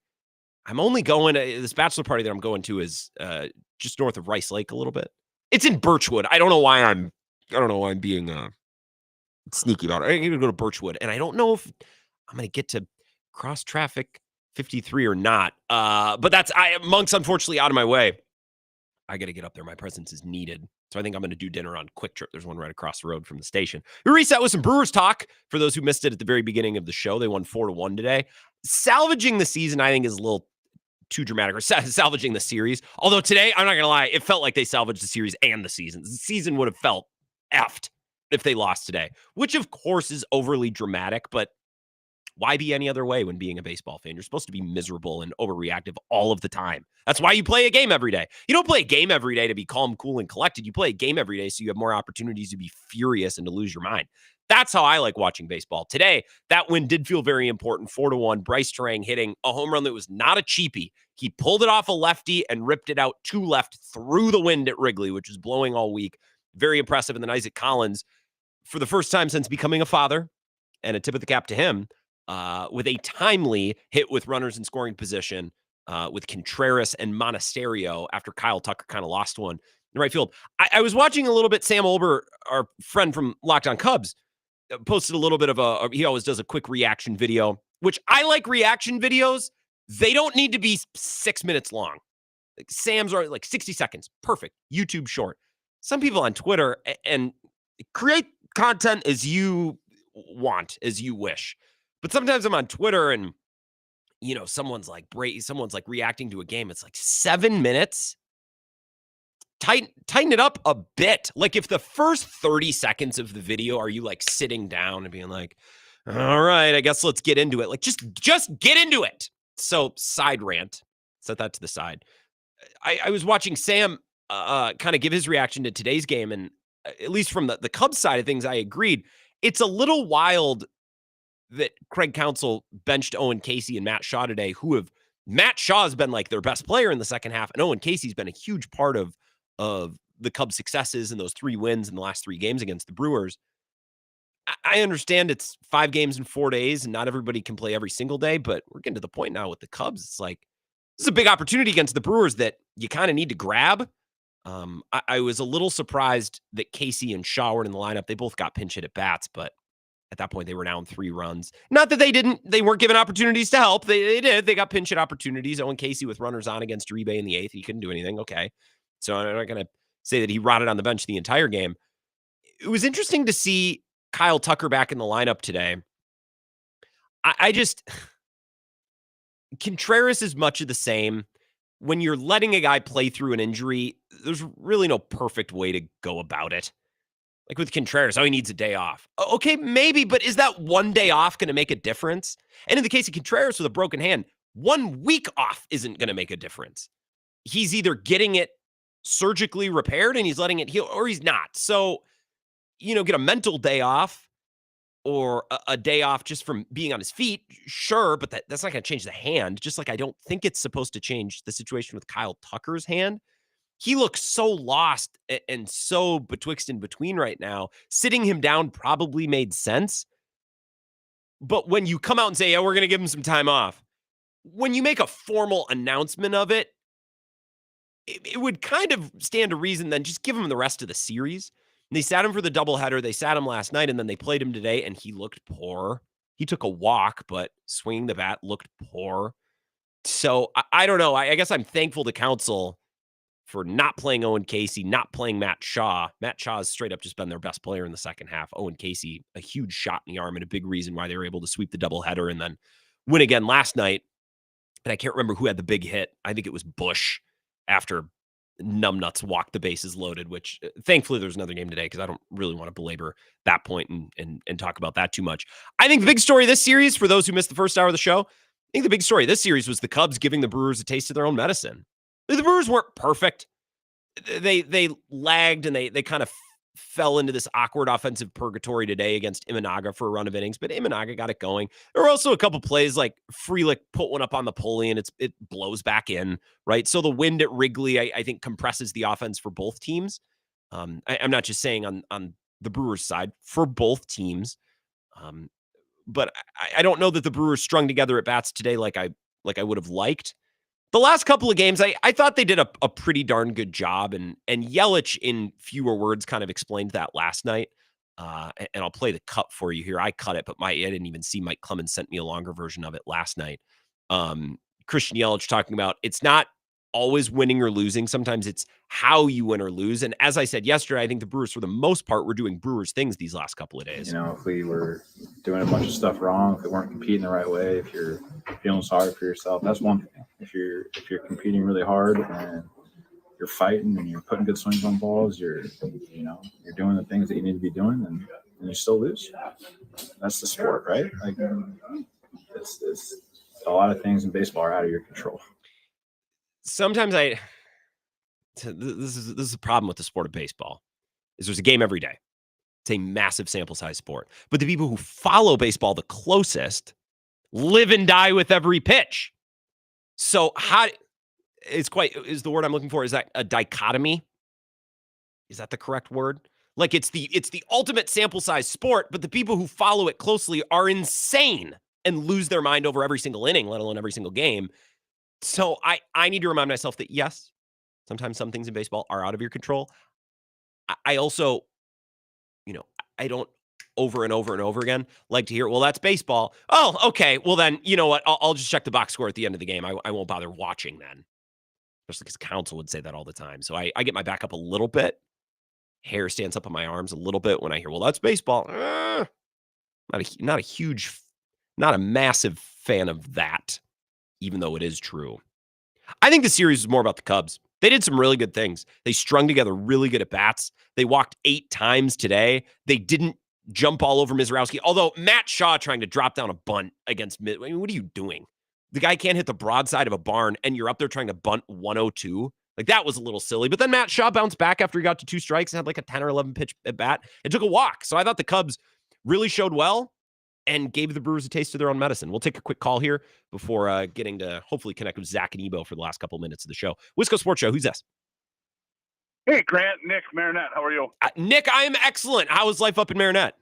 I'm only going, this bachelor party that I'm going to is just north of Rice Lake a little bit. It's in Birchwood. I don't know why I'm being sneaky about it. I'm going to go to Birchwood, and I don't know if I'm going to get to cross traffic 53 or not. But that's, Monk's unfortunately out of my way. I got to get up there. My presence is needed. So I think I'm going to do dinner on Quick Trip. There's one right across the road from the station. We reset with some Brewers talk. For those who missed it at the very beginning of the show, they won 4-1 today. Salvaging the season, I think, is a little too dramatic, or salvaging the series. Although today, I'm not going to lie, it felt like they salvaged the series and the season. The season would have felt effed if they lost today, which of course is overly dramatic, but why be any other way when being a baseball fan? You're supposed to be miserable and overreactive all of the time. That's why you play a game every day. You don't play a game every day to be calm, cool, and collected. You play a game every day so you have more opportunities to be furious and to lose your mind. That's how I like watching baseball. Today, that win did feel very important. 4-1. Bryce Terang hitting a home run that was not a cheapie. He pulled it off a lefty and ripped it out to left through the wind at Wrigley, which was blowing all week. Very impressive. And then Isaac Collins, for the first time since becoming a father, and a tip of the cap to him, with a timely hit with runners in scoring position with Contreras and Monasterio after Kyle Tucker kind of lost one in right field. I was watching a little bit. Sam Olber, our friend from Locked On Cubs, posted a little bit of he always does a quick reaction video, which I like reaction videos. They don't need to be 6 minutes long. Like Sam's are like 60 seconds. Perfect. YouTube short. Some people on Twitter and create content as you want, as you wish. But sometimes I'm on Twitter and, you know, someone's like reacting to a game. It's like 7 minutes. Tighten it up a bit. Like if the first 30 seconds of the video are you like sitting down and being like, all right, I guess let's get into it. Like just get into it. So side rant, set that to the side. I was watching Sam kind of give his reaction to today's game. And at least from the Cubs side of things, I agreed. It's a little wild that Craig Counsell benched Owen Casey and Matt Shaw today, Matt Shaw has been like their best player in the second half, and Owen Casey's been a huge part of the Cubs' successes in those 3 wins in the last 3 games against the Brewers. I understand it's 5 games in 4 days, and not everybody can play every single day, but we're getting to the point now with the Cubs. It's like, this is a big opportunity against the Brewers that you kind of need to grab. I was a little surprised that Casey and Shaw were in the lineup. They both got pinch hit at bats, but at that point they were down 3 runs. Not that they weren't given opportunities to help. They did. They got pinch hit opportunities. Owen Casey with runners on against Uribe in the 8th. He couldn't do anything. Okay. So I'm not going to say that he rotted on the bench the entire game. It was interesting to see Kyle Tucker back in the lineup today. Contreras is much of the same. When you're letting a guy play through an injury, there's really no perfect way to go about it. Like with Contreras, he needs a day off. Okay, maybe, but is that one day off going to make a difference? And in the case of Contreras with a broken hand, 1 week off isn't going to make a difference. He's either getting it surgically repaired and he's letting it heal, or he's not. So, get a mental day off or a day off just from being on his feet, sure, but that's not going to change the hand. Just like I don't think it's supposed to change the situation with Kyle Tucker's hand. He looks so lost and so betwixt and between right now. Sitting him down probably made sense. But when you come out and say, yeah, we're going to give him some time off, when you make a formal announcement of it, it would kind of stand to reason then just give him the rest of the series. And they sat him for the doubleheader. They sat him last night, and then they played him today, and he looked poor. He took a walk, but swinging the bat looked poor. So I don't know. I guess I'm thankful to Council for not playing Owen Casey, not playing Matt Shaw. Matt Shaw has straight up just been their best player in the second half. Owen Casey, a huge shot in the arm and a big reason why they were able to sweep the doubleheader and then win again last night. And I can't remember who had the big hit. I think it was Bush after Numbnuts walked the bases loaded, which thankfully there's another game today because I don't really want to belabor that point and talk about that too much. I think the big story of this series, for those who missed the first hour of the show, I think the big story of this series was the Cubs giving the Brewers a taste of their own medicine. The Brewers weren't perfect. They lagged and they kind of fell into this awkward offensive purgatory today against Imanaga for a run of innings, but Imanaga got it going. There were also a couple plays like Frelick put one up on the pulley and it blows back in, right? So the wind at Wrigley, I think, compresses the offense for both teams. I'm not just saying on the Brewers side, for both teams. But I don't know that the Brewers strung together at bats today like I would have liked. The last couple of games, I thought they did a pretty darn good job, and Yelich, in fewer words, kind of explained that last night. And I'll play the cut for you here. I cut it, but I didn't even see Mike Clemens sent me a longer version of it last night. Christian Yelich talking about it's not always winning or losing. Sometimes it's how you win or lose. And as I said yesterday, I think the Brewers, for the most part, were doing Brewers things these last couple of days. If we were doing a bunch of stuff wrong, if we weren't competing the right way, if you're feeling sorry for yourself, that's one thing. If you're competing really hard and you're fighting and you're putting good swings on balls, you're doing the things that you need to be doing, and you still lose. That's the sport, right? Like it's a lot of things in baseball are out of your control. Sometimes this is a problem with the sport of baseball, is there's a game every day. It's a massive sample size sport. But the people who follow baseball the closest live and die with every pitch. So is the word I'm looking for, is that a dichotomy? Is that the correct word? Like it's the ultimate sample size sport, but the people who follow it closely are insane and lose their mind over every single inning, let alone every single game. So I need to remind myself that, yes, sometimes some things in baseball are out of your control. I also, I don't over and over and over again like to hear, well, that's baseball. Oh, okay. Well, then, you know what? I'll just check the box score at the end of the game. I won't bother watching then. Especially because Council would say that all the time. So I get my back up a little bit. Hair stands up on my arms a little bit when I hear, well, that's baseball. Not a massive fan of that, even though it is true. I think the series is more about the Cubs. They did some really good things. They strung together really good at bats. They walked 8 times today. They didn't jump all over Mizrowski. Although Matt Shaw trying to drop down a bunt against what are you doing? The guy can't hit the broadside of a barn, and you're up there trying to bunt 102. Like, that was a little silly. But then Matt Shaw bounced back after he got to 2 strikes and had like a 10 or 11 pitch at bat and took a walk. So I thought the Cubs really showed well and gave the Brewers a taste of their own medicine. We'll take a quick call here before getting to hopefully connect with Zach and Ebo for the last couple of minutes of the show. Wisco Sports Show, who's this? Hey, Grant, Nick, Marinette, how are you? Nick, I am excellent. How is life up in Marinette?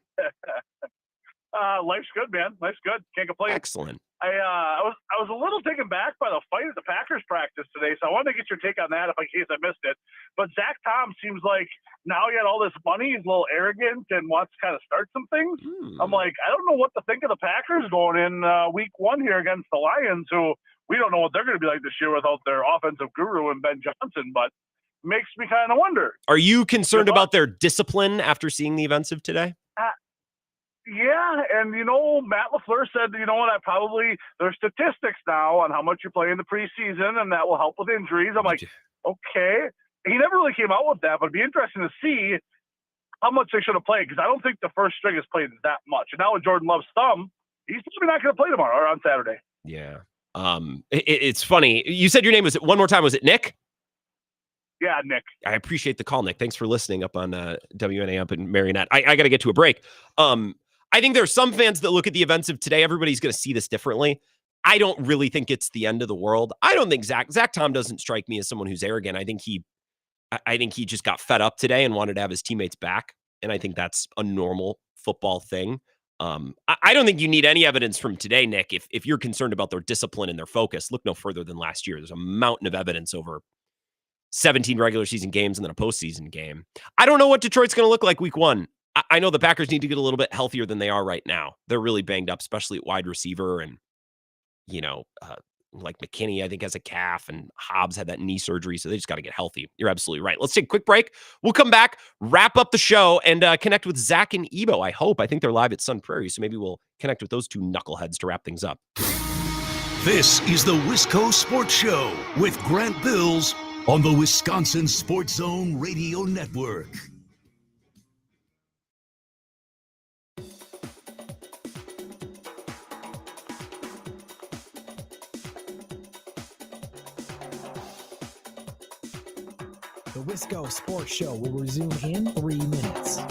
Life's good, man. Life's good. Can't complain. Excellent. I was a little taken back by the fight at the Packers practice today, so I wanted to get your take on that in case I missed it. But Zach Tom seems like now he had all this money, he's a little arrogant and wants to kind of start some things. I'm like, I don't know what to think of the Packers going in week 1 here against the Lions, who we don't know what they're going to be like this year without their offensive guru and Ben Johnson, but makes me kind of wonder. Are you concerned about their discipline after seeing the events of today? Yeah, and Matt LaFleur said, there's statistics now on how much you play in the preseason, and that will help with injuries. I'm like, okay. He never really came out with that, but it'd be interesting to see how much they should have played, because I don't think the first string has played that much. And now with Jordan Love's thumb, he's probably not going to play tomorrow or on Saturday. Yeah. It's funny. You said your name was one more time. Was it Nick? Yeah, Nick. I appreciate the call, Nick. Thanks for listening up on WNA up in Marionette. I got to get to a break. I think there are some fans that look at the events of today. Everybody's going to see this differently. I don't really think it's the end of the world. I don't think Zach Tom doesn't strike me as someone who's arrogant. I think he just got fed up today and wanted to have his teammates back. And I think that's a normal football thing. I don't think you need any evidence from today, Nick. If you're concerned about their discipline and their focus, look no further than last year. There's a mountain of evidence over 17 regular season games and then a postseason game. I don't know what Detroit's going to look like week 1. I know the Packers need to get a little bit healthier than they are right now. They're really banged up, especially at wide receiver. And, like McKinney, I think, has a calf, and Hobbs had that knee surgery. So they just got to get healthy. You're absolutely right. Let's take a quick break. We'll come back, wrap up the show, and connect with Zach and Ebo. I think they're live at Sun Prairie. So maybe we'll connect with those two knuckleheads to wrap things up. This is the Wisco Sports Show with Grant Bills on the Wisconsin Sports Zone Radio Network. The Wisco Sports Show will resume in 3 minutes.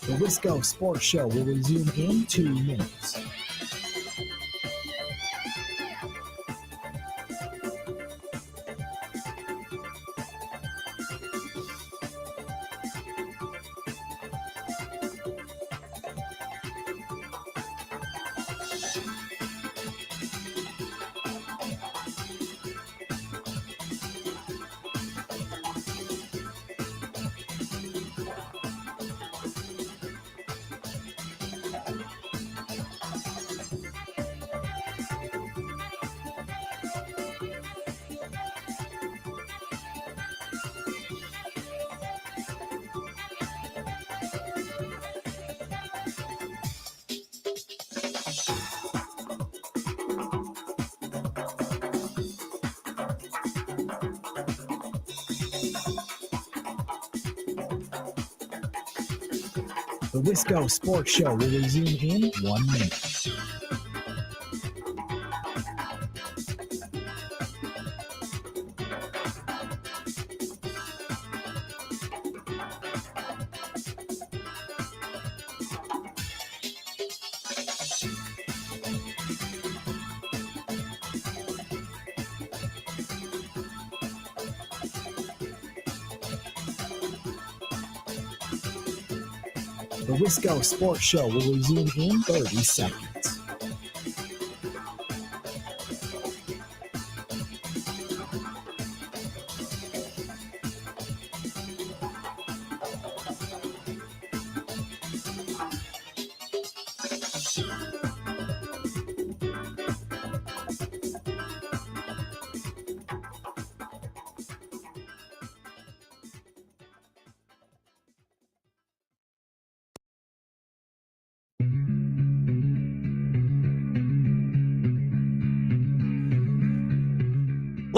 The Wisco Sports Show will resume in 2 minutes. The Wisco Sports Show will resume in 1 minute. The Wisco Sports Show will resume in 30 seconds.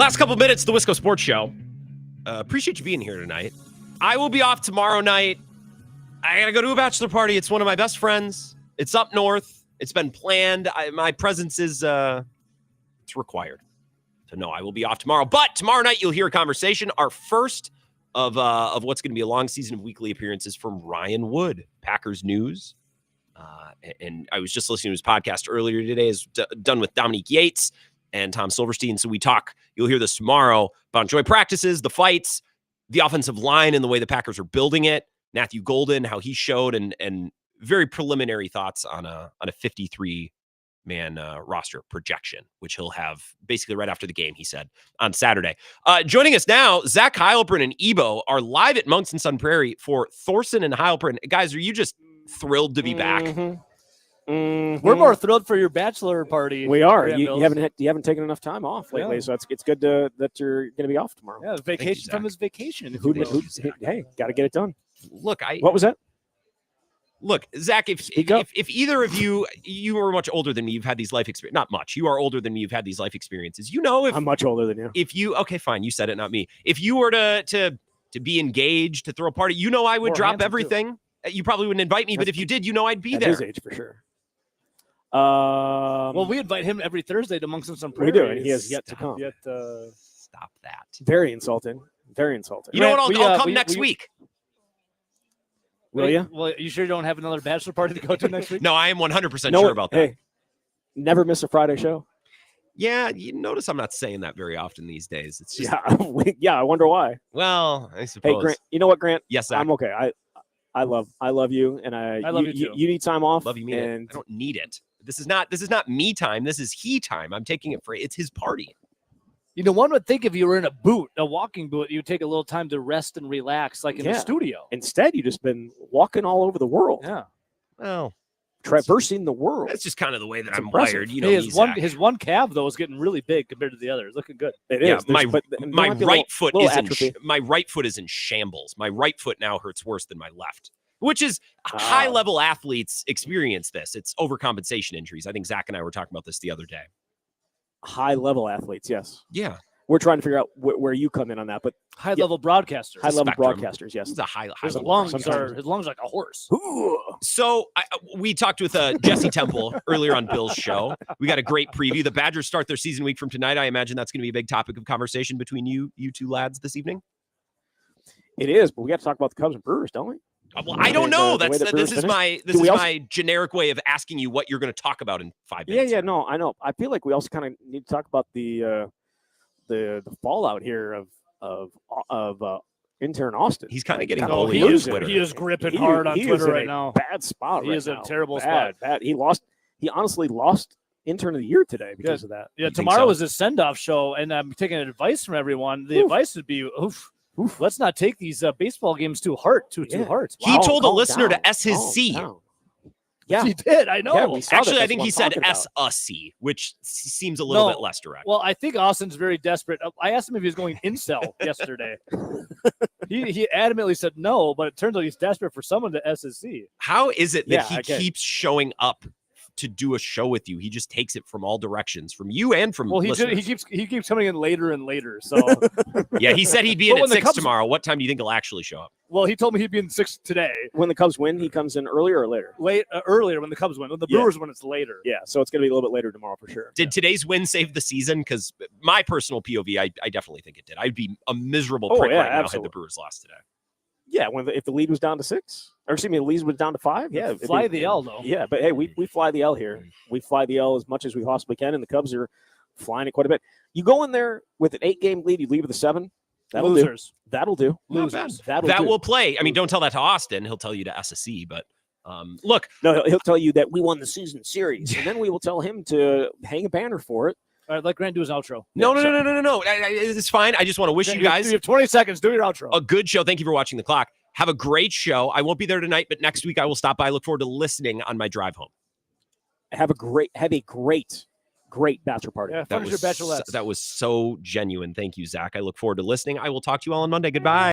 Last couple minutes, the Wisco Sports Show. Appreciate you being here tonight. I will be off tomorrow night. I got to go to a bachelor party. It's one of my best friends. It's up north. It's been planned. My presence is it's required. So, no, I will be off tomorrow. But tomorrow night, you'll hear a conversation. Our first of what's going to be a long season of weekly appearances from Ryan Wood, Packers News. And I was just listening to his podcast earlier today. It's done with Dominique Yates and Tom Silverstein. So we talk, you'll hear this tomorrow, about joint practices, the fights, the offensive line and the way the Packers are building it. Matthew Golden, how he showed, and very preliminary thoughts on a 53-man roster projection, which he'll have basically right after the game, he said, on Saturday. Joining us now, Zach Heilprin and Ebo are live at Monks and Sun Prairie for Thorson and Heilprin. Guys, are you just thrilled to be back? We're more thrilled for your bachelor party. We are. You haven't taken enough time off lately, so it's good that you're going to be off tomorrow. Yeah, vacation from his vacation. Hey, got to get it done. Look, what was that? Look, Zach, if either of you are much older than me, you've had these life experiences. Not much. You are older than me. You've had these life experiences. You know, if I'm much older than you. If you okay, fine. You said it, not me. If you were to be engaged, to throw a party, you know, I would drop everything. You probably wouldn't invite me, but if you did, you know, I'd be at there. His age for sure. Well, we invite him every Thursday to Monks and Sun Prairie. We do, and he has yet to come. Stop that. Very insulting. Very insulting. You know what? I'll come next week. Will you? Well, you sure you don't have another bachelor party to go to next week? No, I am 100% sure about that. Hey, never miss a Friday show. Yeah, you notice I'm not saying that very often these days. It's just, yeah. I wonder why. Well, I suppose. Hey, Grant. You know what, Grant? Yes, Zach. I'm okay. I love you, and I love you too. You need time off. Love you, mean it. I don't need it. This is not me time. This is he time. I'm taking it for it's his party. You know, one would think if you were in a walking boot, you'd take a little time to rest and relax, like in the studio. Instead, you've just been walking all over the world. Yeah. Well, traversing the world. That's just kind of the way that I'm impressive. wired. You know, hey, his one calf though is getting really big compared to the others. Looking good. It is. My right foot is in shambles. My right foot now hurts worse than my left. Which is high-level athletes experience this. It's overcompensation injuries. I think Zach and I were talking about this the other day. High-level athletes, yes. Yeah. We're trying to figure out where you come in on that, but high-level broadcasters. High-level broadcasters, yes. It's a high his level. lungs are like a horse. So we talked with Jesse Temple earlier on Bill's show. We got a great preview. The Badgers start their season week from tonight. I imagine that's going to be a big topic of conversation between you two lads this evening. It is, but we got to talk about the Cubs and Brewers, don't we? Well, I don't know. This is my generic way of asking you what you're going to talk about in 5 minutes. Yeah, no, I know. I feel like we also kind of need to talk about the fallout here of intern Austin. He's kind of getting bullied. He is gripping hard on Twitter right now. Bad spot. He is in a terrible spot. Bad. He honestly lost intern of the year today because of that. Yeah, tomorrow is his send-off show, and I'm taking advice from everyone. The advice would be, let's not take these baseball games too hard. Too hard. He told a listener to S his C. Yeah, he did. I know. Yeah, actually, I think he said S a C, which seems a little bit less direct. Well, I think Austin's very desperate. I asked him if he was going incel yesterday. He adamantly said no, but it turns out he's desperate for someone to S his C. How is it that he keeps showing up to do a show with you? He just takes it from all directions, from you and from listeners. he keeps coming in later and later. So yeah, he said he'd be in at 6 tomorrow. What time do you think he'll actually show up? Well, he told me he'd be in 6 today. When the Cubs win, he comes in earlier or later? Earlier when the Cubs win. When the Brewers win, it's later. Yeah, so it's going to be a little bit later tomorrow for sure. Did today's win save the season? Because my personal POV, I definitely think it did. I'd be a miserable prick right now had the Brewers lost today. Yeah, if the lead was down to 6, or excuse me, the lead was down to 5. Yeah, fly the L though. Yeah, but hey, we fly the L here. We fly the L as much as we possibly can, and the Cubs are flying it quite a bit. You go in there with an 8-game lead, you leave with a 7. Losers. That'll do. Losers. That'll will play. I mean, don't tell that to Austin. He'll tell you to SSC, but look. No, he'll tell you that we won the season series, and then we will tell him to hang a banner for it. All right, let Grant do his outro. No. It's fine. I just want to wish you guys. You have 20 seconds. Do your outro. A good show. Thank you for watching the clock. Have a great show. I won't be there tonight, but next week I will stop by. I look forward to listening on my drive home. Have a great bachelor party. Yeah, finish your bachelorettes. That was so genuine. Thank you, Zach. I look forward to listening. I will talk to you all on Monday. Goodbye.